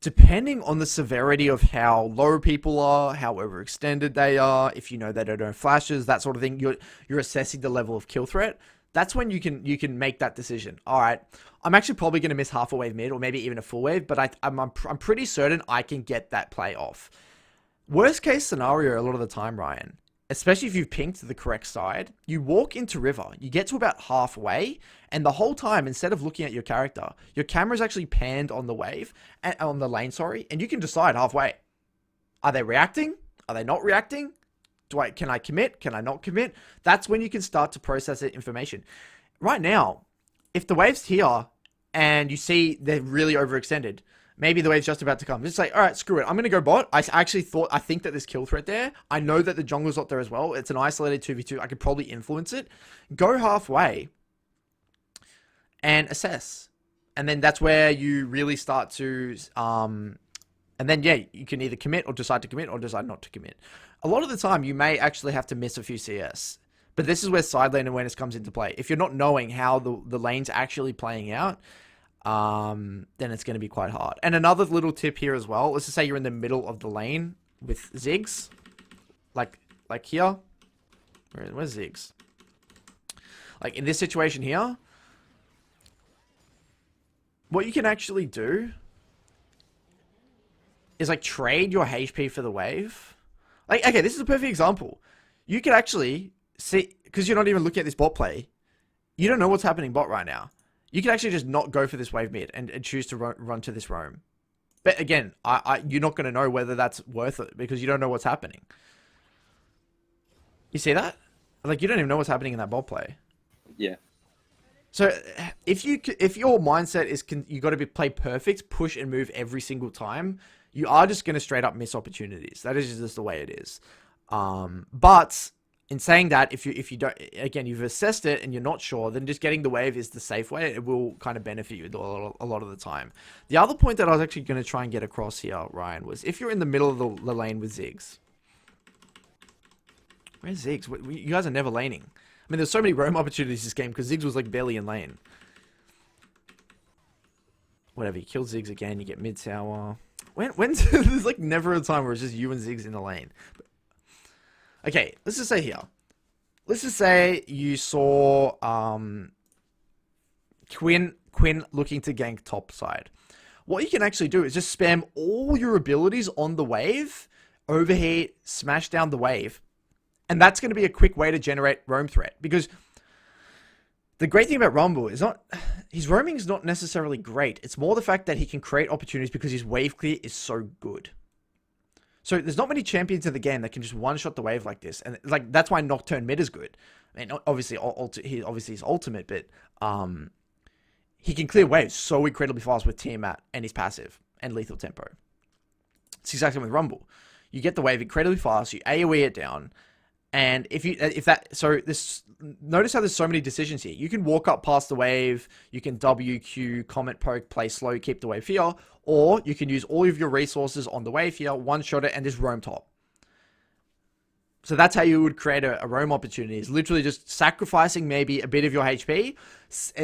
depending on the severity of how low people are, how overextended they are, if you know they don't know flashes, that sort of thing, you're assessing the level of kill threat. That's when you can make that decision. All right, I'm actually probably going to miss half a wave mid, or maybe even a full wave, but I'm pretty certain I can get that play off. Worst case scenario, a lot of the time, Ryan, especially if you've pinged to the correct side, you walk into river, you get to about halfway, and the whole time, instead of looking at your character, your camera's actually panned on the wave, on the lane, sorry, and you can decide halfway. Are they reacting? Are they not reacting? Can I commit? Can I not commit? That's when you can start to process that information. Right now, if the wave's here, and you see they're really overextended, maybe the wave's just about to come. Just say, all right, screw it. I'm going to go bot. I think that there's kill threat there. I know that the jungle's not there as well. It's an isolated 2v2. I could probably influence it. Go halfway and assess. And then that's where you really start to, and then, yeah, you can either commit or decide to commit or decide not to commit. A lot of the time, you may actually have to miss a few CS. But this is where side lane awareness comes into play. If you're not knowing how the lane's actually playing out, then it's going to be quite hard. And another little tip here as well. Let's just say you're in the middle of the lane with Ziggs. Like here. Where's Ziggs? Like in this situation here. What you can actually do is like trade your HP for the wave. Like, okay, this is a perfect example. You can actually see, because you're not even looking at this bot play. You don't know what's happening bot right now. You can actually just not go for this wave mid and choose to run to this roam. But again, you're not going to know whether that's worth it because you don't know what's happening. You see that? Like, you don't even know what's happening in that bot play. Yeah. So if your mindset is you got to play perfect, push and move every single time, you are just going to straight up miss opportunities. That is just the way it is. But in saying that, if you don't, again, you've assessed it and you're not sure, then just getting the wave is the safe way. It will kind of benefit you a lot of the time. The other point that I was actually going to try and get across here, Ryan, was if you're in the middle of the lane with Ziggs. Where's Ziggs? You guys are never laning. I mean, there's so many roam opportunities this game because Ziggs was like barely in lane. Whatever, you kill Ziggs again, you get mid tower. When's there's like never a time where it's just you and Ziggs in the lane. Okay, let's just say here. Let's just say you saw Quinn looking to gank top side. What you can actually do is just spam all your abilities on the wave, overheat, smash down the wave. And that's going to be a quick way to generate roam threat. Because the great thing about Rumble is his roaming is not necessarily great. It's more the fact that he can create opportunities because his wave clear is so good. So there's not many champions in the game that can just one-shot the wave like this. And like that's why Nocturne mid is good. I mean, obviously he's ultimate, but he can clear waves so incredibly fast with Tiamat and his passive and lethal tempo. It's exactly with Rumble. You get the wave incredibly fast, you AoE it down. And notice how there's so many decisions here. You can walk up past the wave, you can WQ, comment poke, play slow, keep the wave here, or you can use all of your resources on the wave here, one-shot it, and just roam top. So that's how you would create a roam opportunity, is literally just sacrificing maybe a bit of your HP,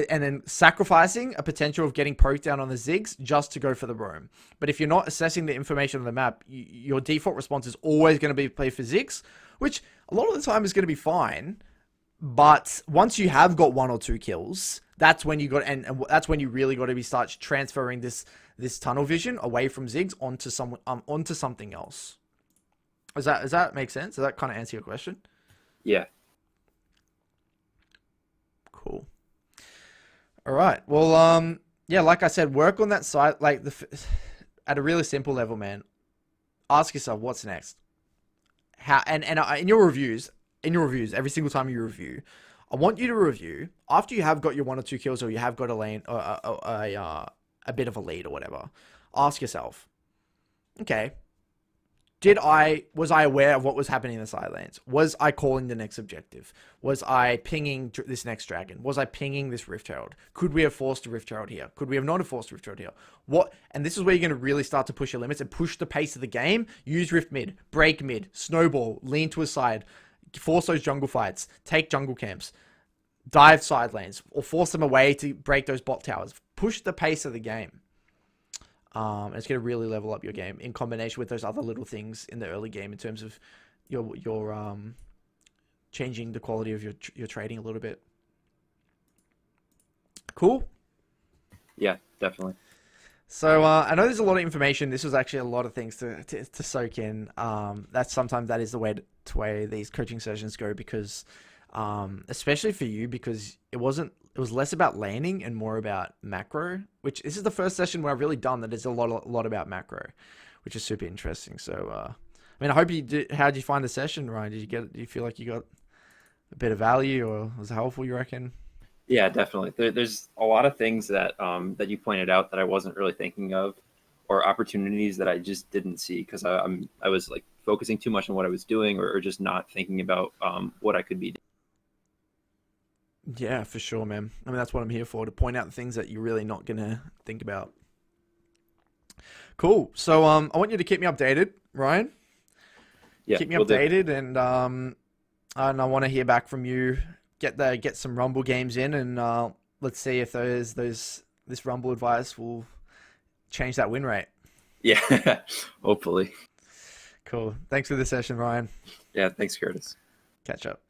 and then sacrificing a potential of getting poked down on the Ziggs just to go for the roam. But if you're not assessing the information on the map, your default response is always going to be play for Ziggs, which a lot of the time is going to be fine. But once you have got 1 or 2 kills, that's when you got and that's when you really got to start transferring this tunnel vision away from Ziggs onto something else. Does that make sense? Does that kind of answer your question? Yeah. Cool. All right. Well, yeah, like I said, work on that side, like at a really simple level, man. Ask yourself what's next. How and in your reviews, every single time you review, I want you to review after you have got your 1 or 2 kills or you have got a lane or a bit of a lead or whatever. Ask yourself, okay. Was I aware of what was happening in the side lanes? Was I calling the next objective? Was I pinging this next dragon? Was I pinging this Rift Herald? Could we have forced a Rift Herald here? Could we have not have forced a Rift Herald here? What? And this is where you're going to really start to push your limits and push the pace of the game. Use Rift mid, break mid, snowball, lean to a side, force those jungle fights, take jungle camps, dive side lanes, or force them away to break those bot towers. Push the pace of the game. And it's going to really level up your game in combination with those other little things in the early game in terms of your changing the quality of your trading a little bit. Cool. Yeah, definitely. So I know there's a lot of information. This was actually a lot of things to soak in. Sometimes that is the way these coaching sessions go because, especially for you, because it was less about laning and more about macro, which this is the first session where I've really done that is a lot about macro, which is super interesting. So, I mean, I hope you did. How did you find the session, Ryan? Do you feel like you got a bit of value or was it helpful, you reckon? Yeah, definitely. There's a lot of things that that you pointed out that I wasn't really thinking of, or opportunities that I just didn't see because I was like focusing too much on what I was doing or just not thinking about what I could be doing. Yeah, for sure, man. I mean, that's what I'm here for, to point out the things that you're really not going to think about. Cool. So, I want you to keep me updated, Ryan. Yeah, keep me updated, and I want to hear back from you. Get some Rumble games in, and let's see if this Rumble advice will change that win rate. Yeah, hopefully. Cool. Thanks for the session, Ryan. Yeah, thanks, Curtis. Catch up.